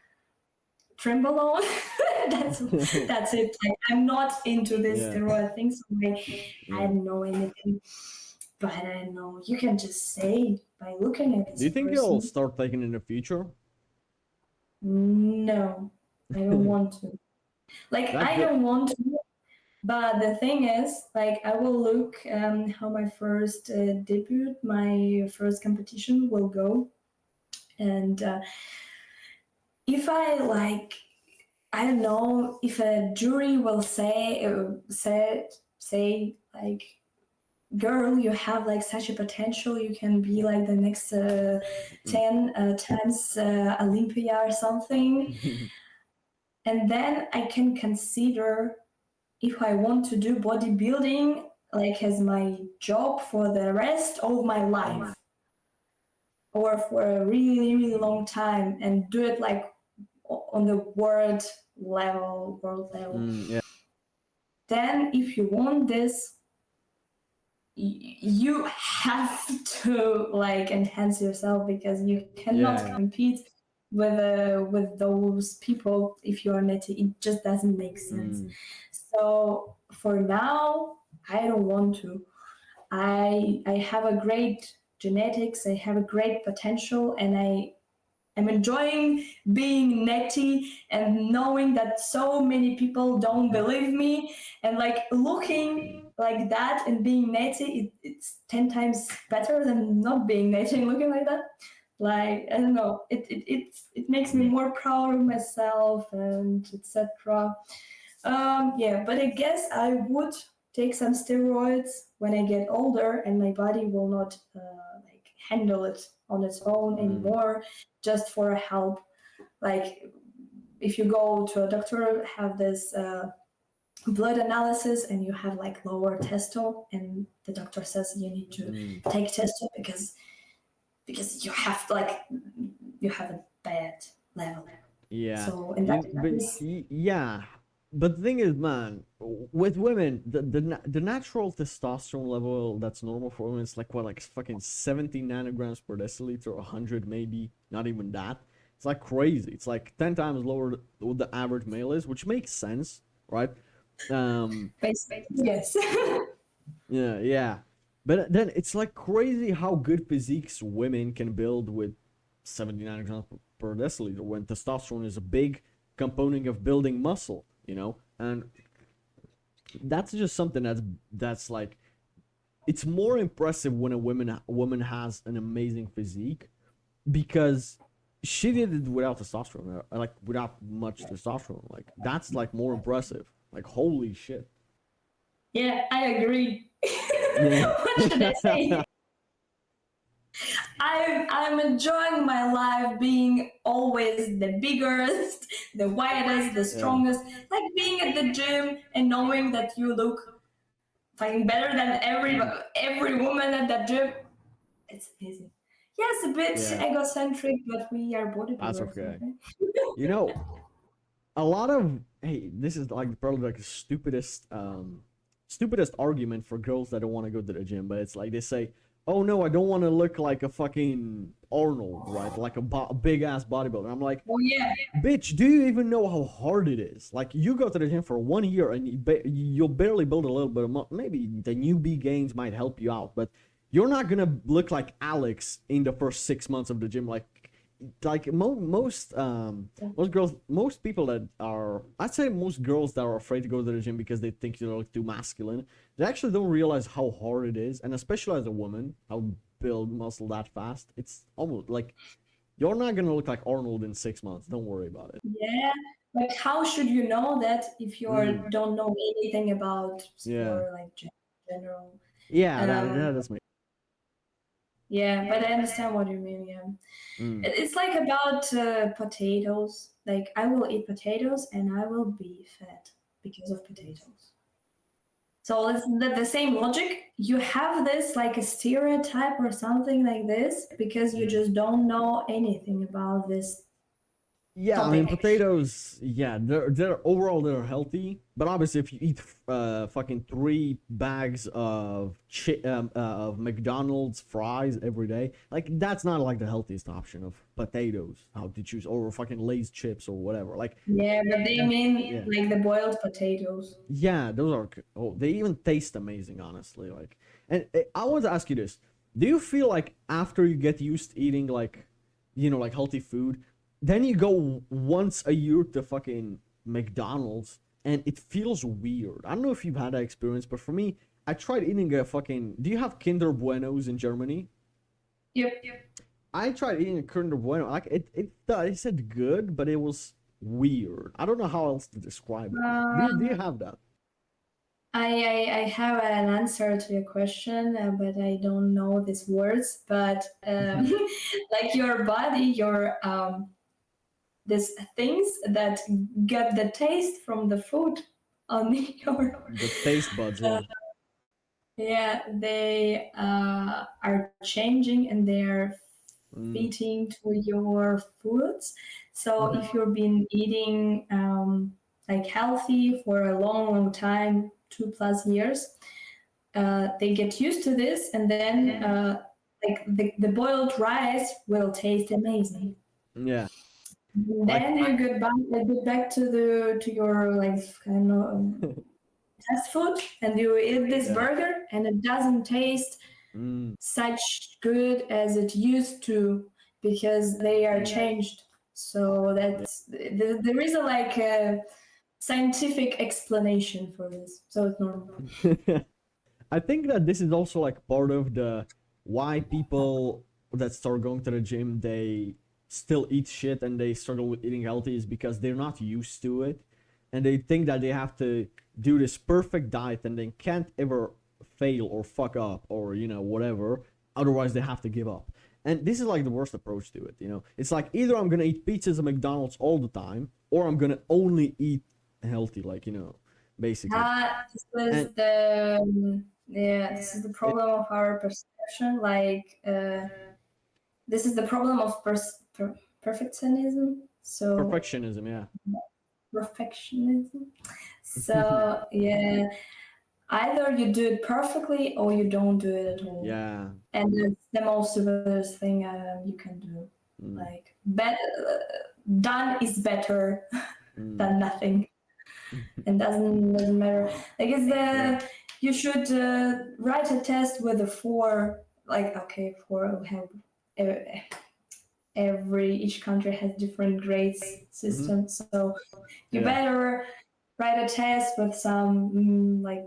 Trimbalone. that's that's it. Like, I'm not into this Yeah. steroid thing, so I Yeah. don't know anything. But I know you can just say by looking at Do this you think you'll person. start taking in the future? No, I don't want to. Like That's I good. don't want to. But the thing is, like, I will look how my first debut, my first competition will go, and if I like, I don't know if a jury will say like, girl, you have like such a potential, you can be like the next 10 times Olympia or something, and then I can consider if I want to do bodybuilding like as my job for the rest of my life or for a really really long time and do it like on the world level. Yeah. Then if you want this, you have to like enhance yourself, because you cannot Yeah. compete with those people if you are netty. It just doesn't make sense. So for now, I don't want to. I have a great genetics, I have a great potential, and I'm enjoying being netty and knowing that so many people don't believe me, and like looking like that and being netty, it's 10 times better than not being netty and looking like that. Like, I don't know, it makes me more proud of myself and etc. Yeah, but I guess I would take some steroids when I get older and my body will not like handle it on its own anymore, just for help. Like, if you go to a doctor, have this blood analysis, and you have like lower testo, and the doctor says you need to take testo because you have like you have a bad level. Yeah. So in that case, Yeah. But the thing is, man, with women, the natural testosterone level that's normal for women is like what, like fucking 70 nanograms per deciliter, 100 maybe, not even that. It's like crazy. It's like 10 times lower than what the average male is, which makes sense, right? basically, yes. Yeah, yeah. But then it's like crazy how good physiques women can build with 79 grams per deciliter when testosterone is a big component of building muscle, you know? And that's just something that's like it's more impressive when a woman has an amazing physique because she did it without testosterone, like without much testosterone. Like that's like more impressive. Like holy shit. Yeah, I agree. Yeah. What should I say? I'm enjoying my life being always the biggest, the widest, the Yeah. strongest. Like being at the gym and knowing that you look fucking better than every woman at that gym. It's amazing. Yes, a bit Yeah. egocentric, but we are That's bodybuilders, okay. okay? You know, a lot of hey, this is like probably like the stupidest argument for girls that don't want to go to the gym, but it's like they say, "Oh no, I don't want to look like a fucking Arnold, right? Like a big ass bodybuilder." I'm like, Oh yeah. "Bitch, do you even know how hard it is? Like you go to the gym for 1 year and you'll barely build a little bit of maybe the newbie gains might help you out, but you're not gonna look like Alex in the first 6 months of the gym. Like most girls, most people that are, I'd say most girls that are afraid to go to the gym because they think you're like too masculine, they actually don't realize how hard it is, and especially as a woman, how build muscle that fast. It's almost like you're not gonna look like Arnold in 6 months. Don't worry about it. Yeah. But how should you know that if you don't know anything about Yeah, sport, like general? yeah, Um, that's me. yeah, but I understand what you mean. Yeah, it's like about potatoes. Like, I will eat potatoes and I will be fat because of potatoes. So it's the same logic. You have this like a stereotype or something like this because you just don't know anything about this Yeah, I mean topic. potatoes. Yeah, they're overall they're healthy, but obviously if you eat fucking 3 bags of McDonald's fries every day, like that's not like the healthiest option of potatoes. How to choose over fucking Lay's chips or whatever. Like Yeah, but they mean yeah, like the boiled potatoes. yeah, those are oh they even taste amazing honestly. Like and I want to ask you this: do you feel like after you get used to eating like like healthy food, then you go once a year to fucking McDonald's. and it feels weird. I don't know if you've had that experience, but for me, I tried eating a fucking. Do you have Kinder Buenos in Germany? Yep. I tried eating a Kinder Bueno. Like it said good, but it was weird. I don't know how else to describe it. Do you Um, have that? I have an answer to your question, but I don't know these words. But like your body, your these things that get the taste from the food on your The taste buds, uh, yeah. yeah, they are changing and they are Mm. feeding to your foods. So Hmm. if you've been eating like healthy for a long time, 2+ years, they get used to this, and then like the boiled rice will taste amazing. Yeah, like Then I. you get back to the to your like kind of fast food, and you eat this Yeah. burger, and it doesn't taste Mm. such good as it used to because they are Mm. changed. So Yeah. that's there is a like a scientific explanation for this. So it's normal. I think that this is also like part of the why people that start going to the gym they still eat shit and they struggle with eating healthy is because they're not used to it and they think that they have to do this perfect diet and they can't ever fail or fuck up or whatever, otherwise they have to give up. And this is like the worst approach to it. It's like either I'm gonna eat pizzas and McDonald's all the time or I'm gonna only eat healthy, like basically. This was And the yeah. This is the it, problem of our perception. Like this is the problem of perfectionism. So perfectionism, yeah. perfectionism. So yeah, either you do it perfectly or you don't do it at all. Yeah. And it's the most stupidest thing you can do. Mm, Like, done is better mm. than nothing, and doesn't matter. Like, it's Yeah. the you should write a test with a four. Like, okay, four. We have every each country has different grades Hmm. system, so you Yeah. better write a test with some like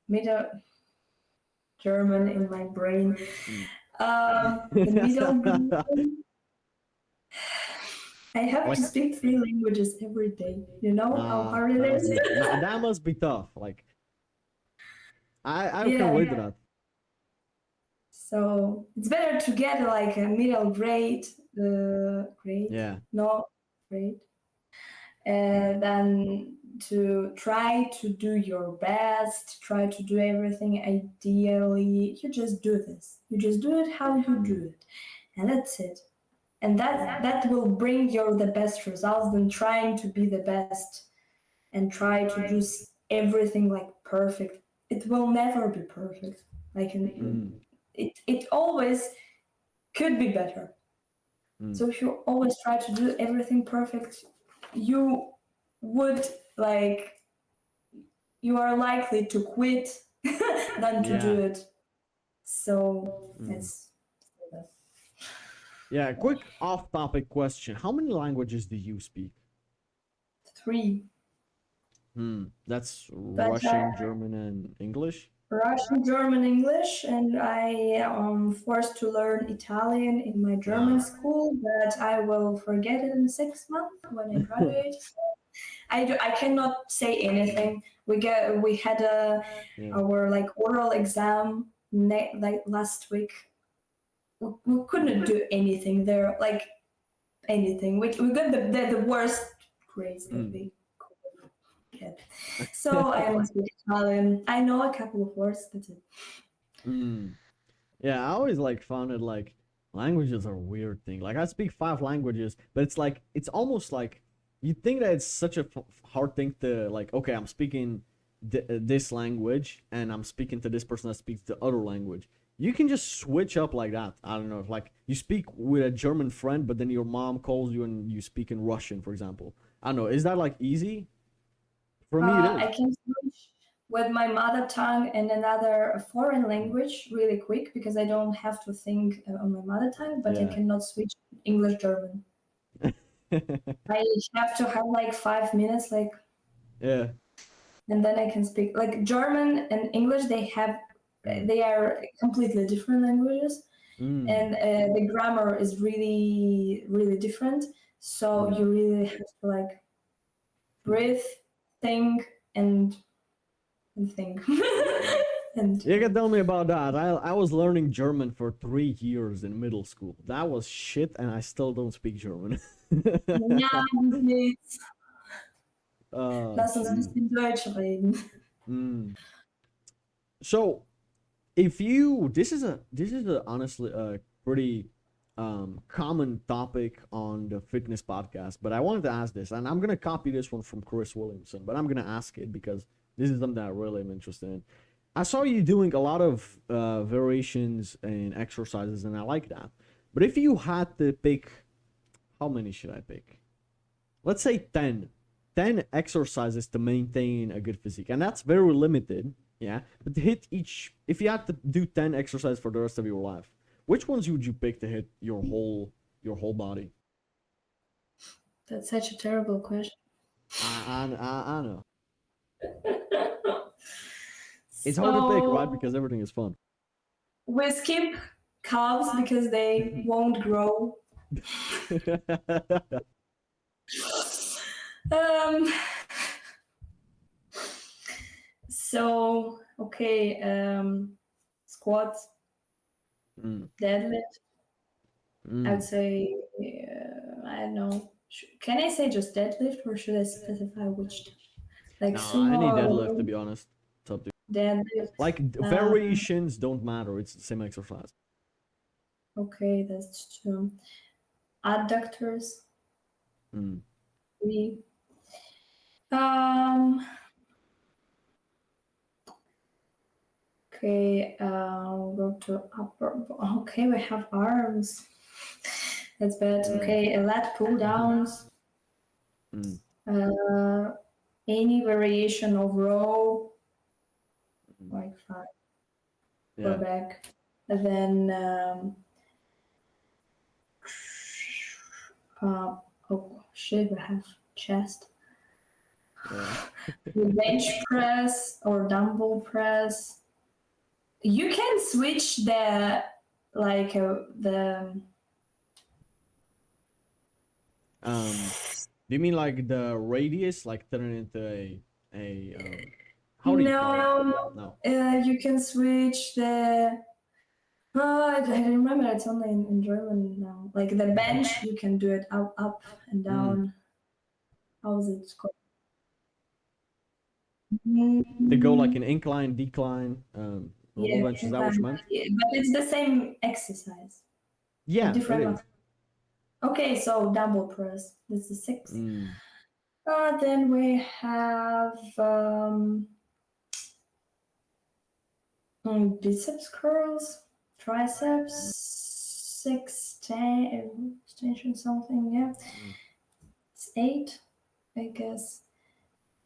middle German in my brain. Mm. The middle Like, I have to speak three languages every day. You know how hard it is? that must be tough. Like, I can Yeah. relate to that. So it's better to get like a middle grade, grade, Yeah. no grade, Mm. than to try to do your best, try to do everything ideally. You just do this. You just do it how you Mm. do it, and that's it. And Mm. that will bring you the best results than trying to be the best and try to do everything like perfect. It will never be perfect. Like Mm. it always could be better. Mm. So if you always try to do everything perfect, you would like you are likely to quit than to do Yeah. it. So Mm. it's Yeah. Quick off-topic question: how many languages do you speak? three. That's But Russian, German, and English. Russian, German, English, and I am forced to learn Italian in my German Ah. school, but I will forget it in 6 months when I graduate. I cannot say anything. We had Yeah. our like oral exam like last week. We couldn't do anything there, like anything. We got the worst grades that Mm. we could get. So I am speak Italian. I know a couple of words. That's it. Mm. Yeah, I always like found it like languages are a weird thing. Like I speak 5 languages, but it's like it's almost like you think that it's such a hard thing to like. Okay, I'm speaking this language, and I'm speaking to this person that speaks the other language. You can just switch up like that. I don't know, if like you speak with a German friend, but then your mom calls you and you speak in Russian, for example. I don't know. Is that like easy? For me, it is. I can switch with my mother tongue and another foreign language really quick because I don't have to think on my mother tongue, but I Yeah. cannot switch English German. I have to have like 5 minutes, like Yeah. and then I can speak like German and English. They are completely different languages, and the grammar is really really different. So you really have to like breathe, think, and think. And You can tell me about that. I was learning German for 3 years in middle school. That was shit, and I still don't speak German. ja, nichts. Lass uns ein Jeez. bisschen Deutsch reden. So, if you this is a honestly a pretty common topic on the fitness podcast, but I wanted to ask this, and I'm gonna copy this one from Chris Williamson, but I'm gonna ask it because this is something I really am interested in. I saw you doing a lot of variations and exercises, and I like that. But if you had to pick, how many should I pick? Let's say 10. 10 exercises to maintain a good physique, and that's very limited. Yeah, but to hit each, if you had to do 10 exercises for the rest of your life, which ones would you pick to hit your whole body? That's such a terrible question. I know. It's hard to pick, right? Because everything is fun. We skip calves because they won't grow. Um, so okay, squats, deadlift. I would say I don't know. Can I say just deadlift or should I specify which? Like Nah, any sumo, deadlift, to be honest. It's up to you. deadlift. Like variations don't matter. It's the same exercise. Okay, that's true. Adductors. We. Okay, we'll go to upper. Okay, we have arms. That's bad. Okay, lat pull downs. Any variation of row, like 5 for back, and then oh shit, we have chest. Bench press or dumbbell press. You can switch the like the. Do you mean like the radius, like turn it into a how do you call it? No. You can switch the. Oh, I remember it's only in German now. Like the bench, you can do it up and down. How is it called? They go like an incline, decline, low bench. Is that what you meant? Yeah, but it's the same exercise. Yeah, different it one. is. Okay, so dumbbell press. This is 6. Then we have biceps curls, triceps, extension something. Yeah, it's 8, I guess.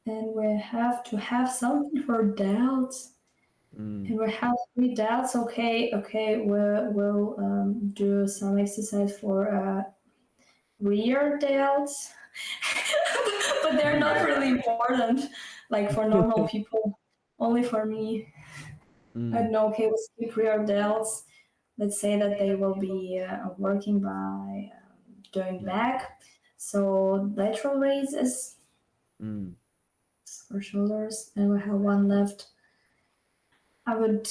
And we have to have something for delts. And we have 3 delts. Okay. We'll do some exercise for rear delts, but they're not really important. Like for normal people, only for me. I don't know. Okay, we'll skip rear delts. Let's say that they will be working by doing back. So lateral raises for shoulders, and we have 1 left. I would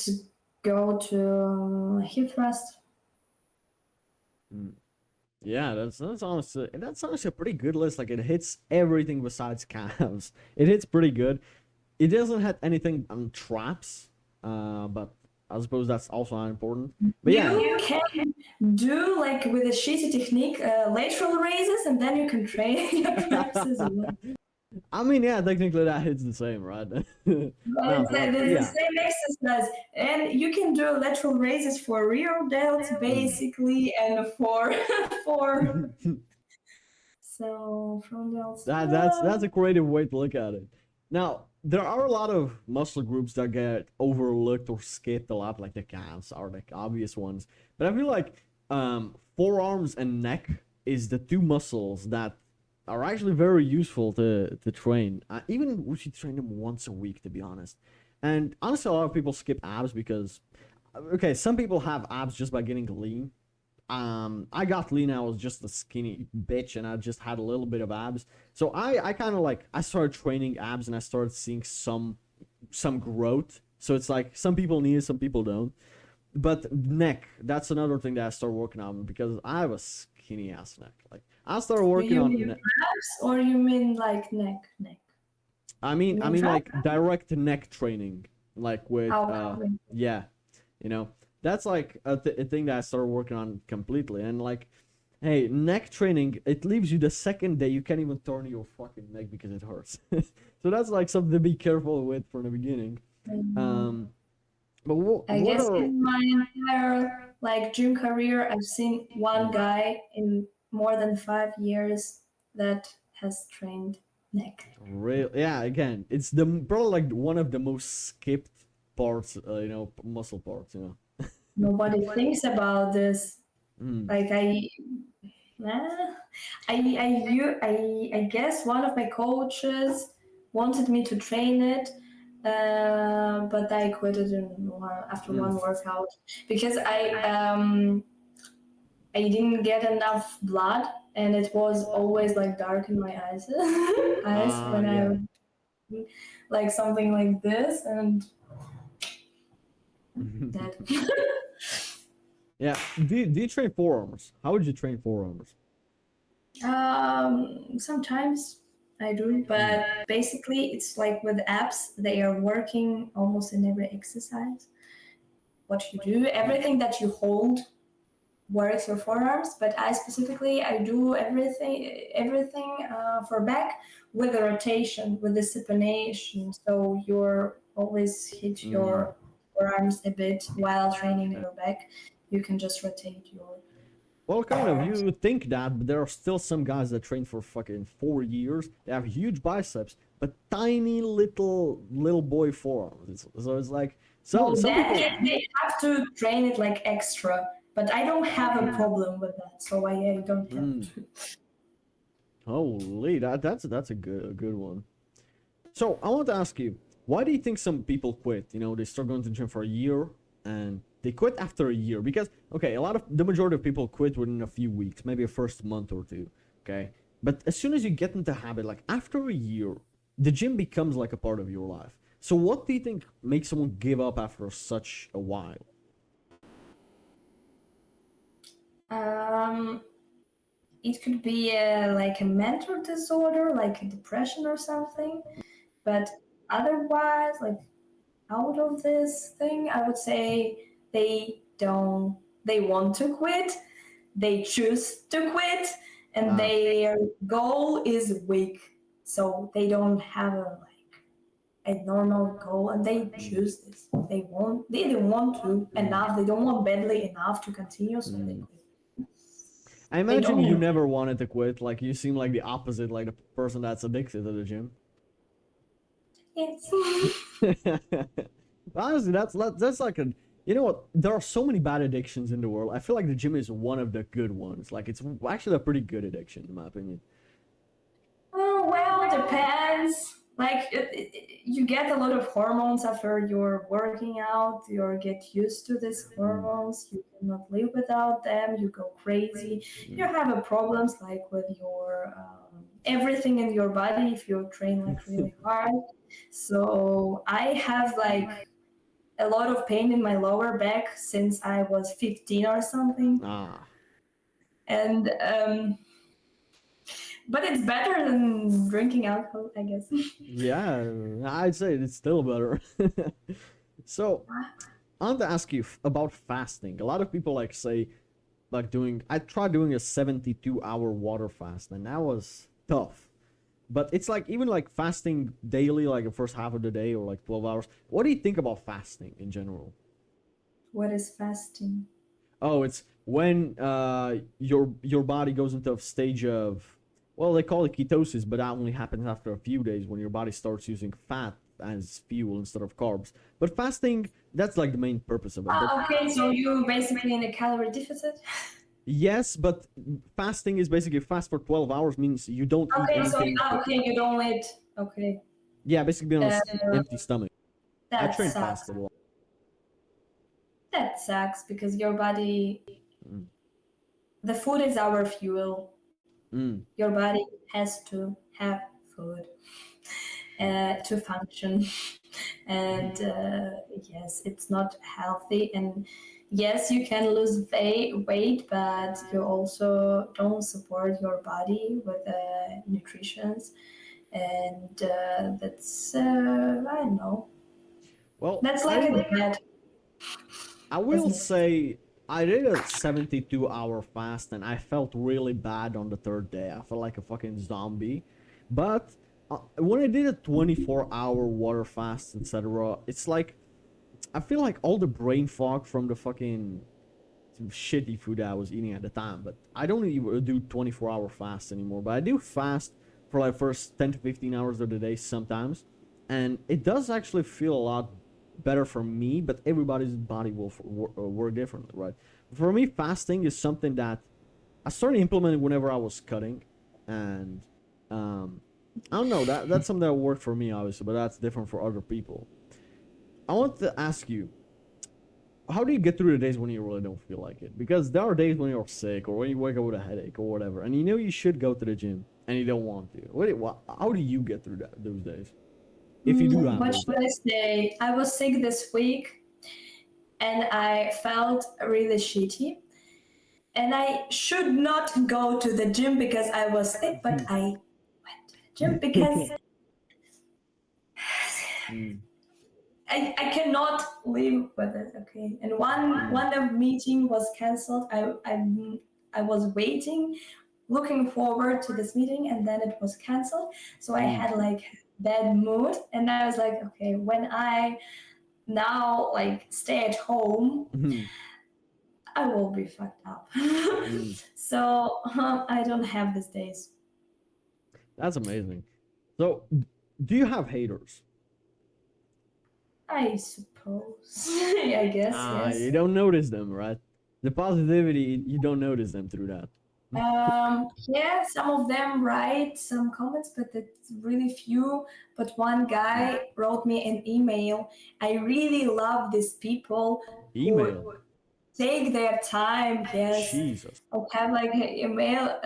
go to hip thrust. Yeah, that's honestly a pretty good list. Like it hits everything besides calves. It hits pretty good. It doesn't have anything on traps, but I suppose that's also not important. But yeah, you can do like with a shitty technique lateral raises, and then you can train your traps as well. I mean, yeah, technically that hits the same, right? It's the same exercise, and you can do lateral raises for rear delts basically, and for so from delts. That's a creative way to look at it. Now, there are a lot of muscle groups that get overlooked or skipped a lot, like the calves are like obvious ones. But I feel like forearms and neck is the 2 muscles that are actually very useful to train. Even we should train them once a week, to be honest. And honestly, a lot of people skip abs because, okay, some people have abs just by getting lean. I got lean. I was just a skinny bitch, and I just had a little bit of abs. So I kind of like I started training abs, and I started seeing some growth. So it's like some people need it, some people don't. But neck, that's another thing that I started working on because I have a skinny ass neck. Like I started Do working you on mean abs or you mean like neck? Neck. You I mean mean trap? like direct neck training, like with How? yeah, you know, that's like a thing that I started working on completely. And like, hey, neck training, it leaves you the second day you can't even turn your fucking neck because it hurts. So that's like something to be careful with from the beginning. Um, but I what guess are in my entire like gym career, I've seen one mm, guy in more than 5 years that has trained neck. real? Yeah, again, it's the probably like one of the most skipped parts, muscle parts. Nobody thinks about this. Mm. Like eh, I guess one of my coaches wanted me to train it, but I quit it after Mm. one workout because I didn't get enough blood, and it was always like dark in my eyes, eyes when Yeah. I like something like this, and that. Yeah. Do you train forearms? How would you train forearms? Sometimes I do, but basically it's like with apps, they are working almost in every exercise. What you do, everything that you hold works your forearms, but I specifically I do everything for back with a rotation, with the supination. So you're always hit Mm. your forearms a bit while training your back. You can just rotate your Well, kind of. forearms. You would think that, but there are still some guys that train for fucking 4 years. They have huge biceps, but tiny little boy forearms. So it's like Well, some that people. case, they have to train it like extra, but I don't have a problem with that, so I don't have Mm, to. holy, that's a good one. So I want to ask you, why do you think some people quit? They start going to the gym for a year and they quit after a year because okay, the majority of people quit within a few weeks, maybe a first month or two. Okay, but as soon as you get into habit, like after a year, the gym becomes like a part of your life. So what do you think makes someone give up after such a while? Um, it could be like a mental disorder, like a depression or something, but otherwise, like out of this thing, I would say they want to quit, they choose to quit, and Ah, their goal is weak, so they don't have a normal goal, and they choose this. They don't want to enough. They don't want badly enough to continue, so they mm. quit. I They imagine you don't. never wanted to quit. Like you seem like the opposite, like the person that's addicted to the gym. Yes. Honestly, that's like a you know what? There are so many bad addictions in the world. I feel like the gym is one of the good ones. Like it's actually a pretty good addiction, in my opinion. Oh, well, depends. Like you get a lot of hormones after you're working out. You get used to these Mm, hormones. You cannot live without them. You go crazy. You mm. have a problems like with your everything in your body if you train like really hard. So I have like a lot of pain in my lower back since I was 15 or something, Ah, and but it's better than drinking alcohol, I guess. yeah, I'd say it's still better. So I want to ask you about fasting. A lot of people like say like doing. I tried doing a 72-hour water fast, and that was tough. But it's like even like fasting daily, like the first half of the day or like 12 hours. What do you think about fasting in general? What is fasting? Oh, it's when your body goes into a stage of, well, they call it ketosis, but that only happens after a few days when your body starts using fat as fuel instead of carbs. But fasting, that's like the main purpose of it. But Okay, so you basically in a calorie deficit. Yes, but fasting is basically fast for 12 hours means you don't eat Okay, so anything. okay, you don't eat. Okay, Yeah, basically be on an uh, empty stomach. I that train fast sucks. a lot. That sucks because your body, Mm. the food is our fuel. Mm. Your body has to have food to function. And yes, it's not healthy. And yes, you can lose weight, but you also don't support your body with nutrition. And that's, I don't know. Well, That's like a diet, I will isn't it? say I did a 72-hour fast and I felt really bad on the third day. I felt like a fucking zombie. But when I did a 24-hour water fast, etc., it's like I feel like all the brain fog from the fucking shitty food I was eating at the time. But I don't even do 24-hour fasts anymore. But I do fast for like first 10 to 15 hours of the day sometimes, and it does actually feel a lot better for me. But everybody's body will work differently, right? For me, fasting is something that I started implementing whenever I was cutting, and I don't know, that's something that worked for me obviously, but that's different for other people. I want to ask you, how do you get through the days when you really don't feel like it? Because there are days when you're sick or when you wake up with a headache or whatever, and you know you should go to the gym and you don't want to. How do you get through those days? If you do have What those days. should I say? I was sick this week and I felt really shitty. And I should not go to the gym because I was sick, but I went to the gym because Mm, I cannot live with it. Okay, and one of meeting was cancelled. I was waiting, looking forward to this meeting, and then it was cancelled. So I mm, had like bad mood, and I was like, okay, when I now like stay at home, mm, I will be fucked up. mm. So I don't have these days. That's amazing. So, do you have haters? I suppose. I guess You yes. don't notice them, right? The positivity, you don't notice them through that. Yeah, some of them write some comments, but it's really few. But one guy wrote me an email. I really love these people who Email. take their time. Yes, Jesus. I have like an email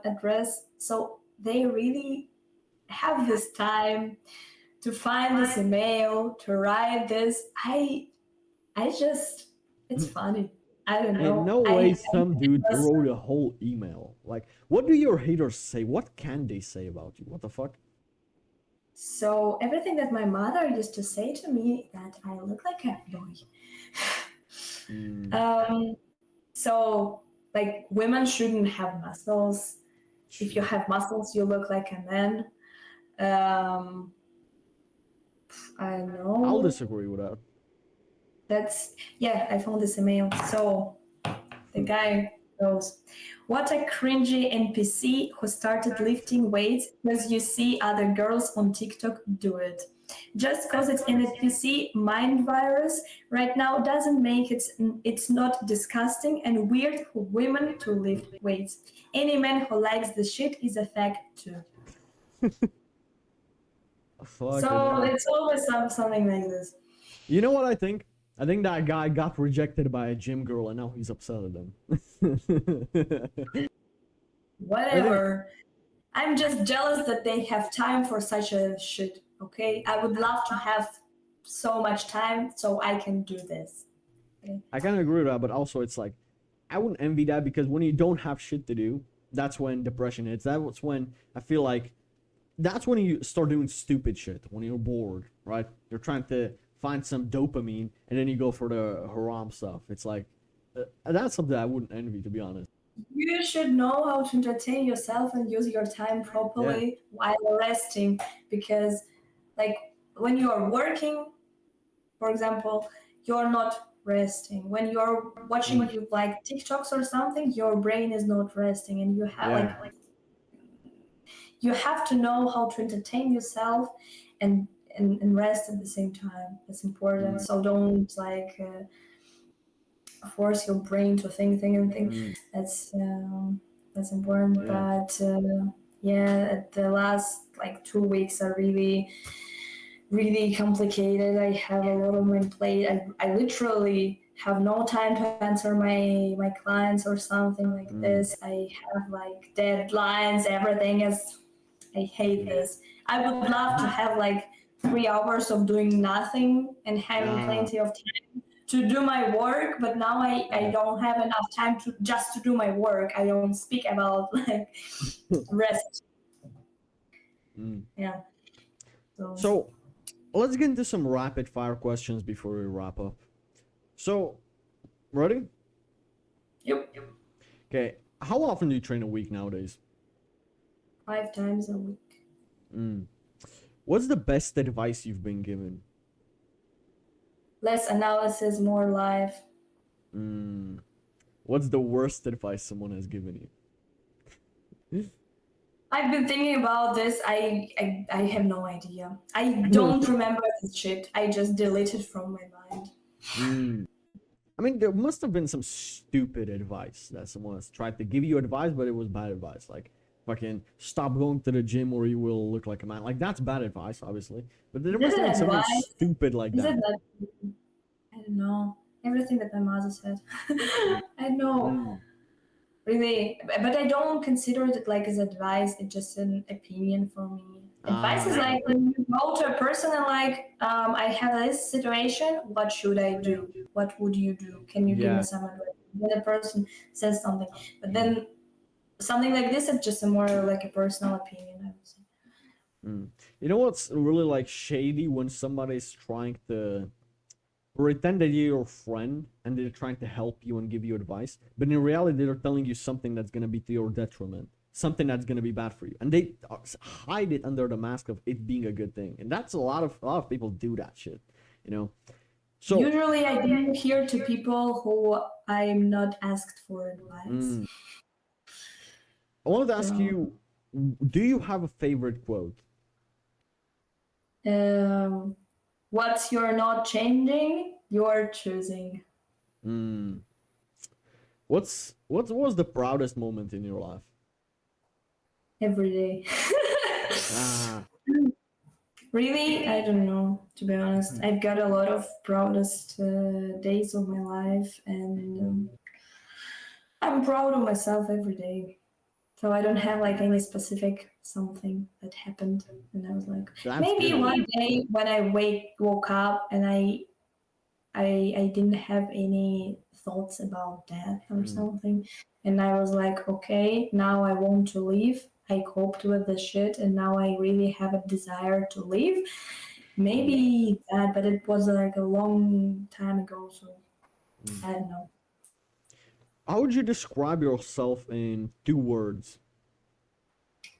address, so they really have this time to find this email to write this. I just, it's funny. I don't In know. no way I some dude just, wrote a whole email. Like, what do your haters say? What can they say about you? What the fuck? so everything that my mother used to say to me that I look like a boy. Mm, So like women shouldn't have muscles. If you shit. have muscles, you look like a man. Um, I I'll know. disagree with that. That's yeah. I found this email. So the guy goes, "What a cringy NPC who started lifting weights because you see other girls on TikTok do it. Just because it's an NPC mind virus right now doesn't make it's not disgusting and weird for women to lift weights. Any man who likes the shit is a fact too." Fucking So hell. it's always something like this. You know what I think? I think that guy got rejected by a gym girl and now he's upset at them. I think, Whatever. I'm just jealous that they have time for such a shit. Okay, I would love to have so much time so I can do this. Okay? I kind of agree with that, but also it's like, I wouldn't envy that because when you don't have shit to do, that's when depression hits. That's when I feel like that's when you start doing stupid shit when you're bored, right? You're trying to find some dopamine and then you go for the haram stuff. It's like that's something I wouldn't envy, to be honest. You should know how to entertain yourself and use your time Yeah. properly while resting because, like, when you are working, for example, you're not resting. When you're watching Mm. like TikToks or something, your brain is not resting, and you have Yeah. like you have to know how to entertain yourself and and rest at the same time. It's important. Mm. So don't like force your brain to think, and think. Mm, That's important. yeah. But yeah, the last like 2 weeks are really complicated. I have a lot on my plate. I literally have no time to answer my clients or something like Mm, this. I have like deadlines. Everything is. I hate this. I would love to have like 3 hours of doing nothing and having ah, plenty of time to do my work, but now I yeah. don't have enough time to just to do my work. I don't speak about like rest. Mm. Yeah. So So let's get into some rapid fire questions before we wrap up. So, ready? yep. Okay. How often do you train a week nowadays? 5 times a week. Mm. What's the best advice you've been given? Less analysis, more life. Mm. What's the worst advice someone has given you? I've been thinking about this. I have no idea. I don't remember this shit. I just deleted from my mind. Mm. I mean, there must have been some stupid advice that someone has tried to give you advice, but it was bad advice. Like, fucking stop going to the gym or you will look like a man. Like, that's bad advice, obviously. But there Is must it have been an something advice? stupid like Is it that. that? I don't know. Everything that my mother said. I know. Mm. Really, but I don't consider it like as advice. It's just an opinion for me. Advice is Ah, like okay. when you go to a person and like, I have this situation. What should I do? What would you do? Can you give me Yeah. some advice? Then the person says something, but Mm. then something like this is just a more like a personal opinion, I would say. Mm. You know what's really like shady when somebody's trying to pretend that you're your friend and they're trying to help you and give you advice, but in reality they're telling you something that's gonna be to your detriment, something that's gonna be bad for you, and they hide it under the mask of it being a good thing, and that's a lot of people do that shit, you know. So, Usually, I do hear to people who I'm not asked for advice. mm, I wanted to ask So, you, do you have a favorite quote? um, what you're not changing, you're choosing. Mm. What was the proudest moment in your life? Every day. Ah. Really, I don't know. To be honest, I've got a lot of proudest days of my life, and I'm proud of myself every day. So I don't have like any specific something that happened, and I was like, That's maybe good. one day when I woke up and I didn't have any thoughts about that or Mm. something. And I was like, okay, now I want to leave. I coped with the shit and now I really have a desire to leave. Maybe that, but it was like a long time ago, so Mm. I don't know. How would you describe yourself in 2 words?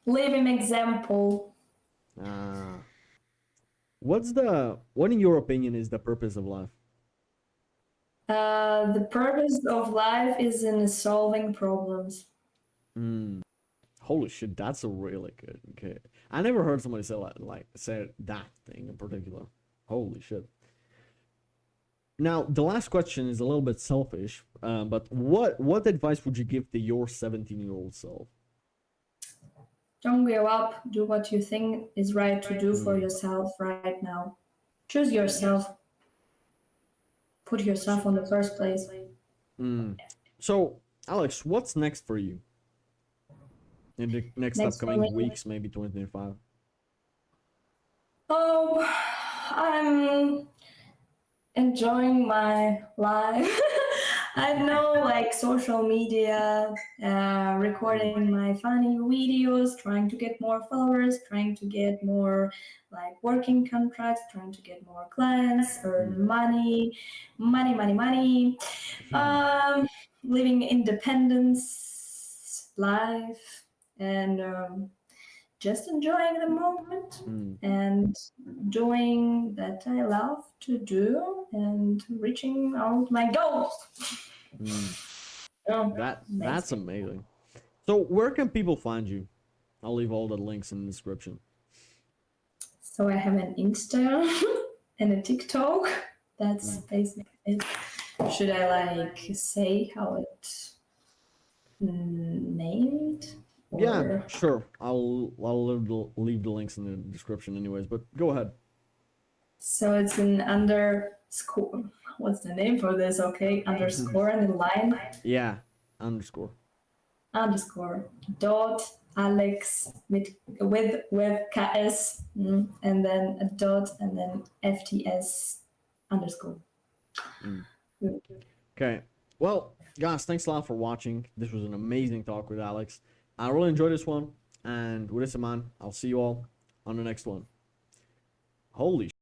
Living example. Ah. What in your opinion is the purpose of life? The purpose of life is in solving problems. Mm. Holy shit, that's a really good. Okay, I never heard somebody say say that thing in particular. Holy shit. Now the last question is a little bit selfish, but what advice would you give to your 17-year-old self? Don't give up. Do what you think is right to do for Mm. yourself right now. Choose yourself. Put yourself on the first place. Mm. So, Alex, what's next for you in the next Next for upcoming me. weeks, maybe 2025? Oh, I'm enjoying my life. I know, like social media, recording my funny videos, trying to get more followers, trying to get more like working contracts, trying to get more clients, Mm. earn money, money. Um, Living independence life, and just enjoying the moment Mm. and doing that I love to do and reaching out my goals. Mm. Oh, That's amazing. amazing. So, where can people find you? I'll leave all the links in the description. So I have an Instagram and a TikTok. That's Mm. basically it. Should I like say how it named? Yeah, Or sure. I'll leave the links in the description anyways, but go ahead. so it's an underscore. What's the name for this? Okay, underscore and then line Yeah, underscore. underscore dot Alex with KS and then a dot and then FTS underscore. Mm. Okay. Well, guys, thanks a lot for watching. This was an amazing talk with Alex. I really enjoyed this one. And with this in mind, I'll see you all on the next one. Holy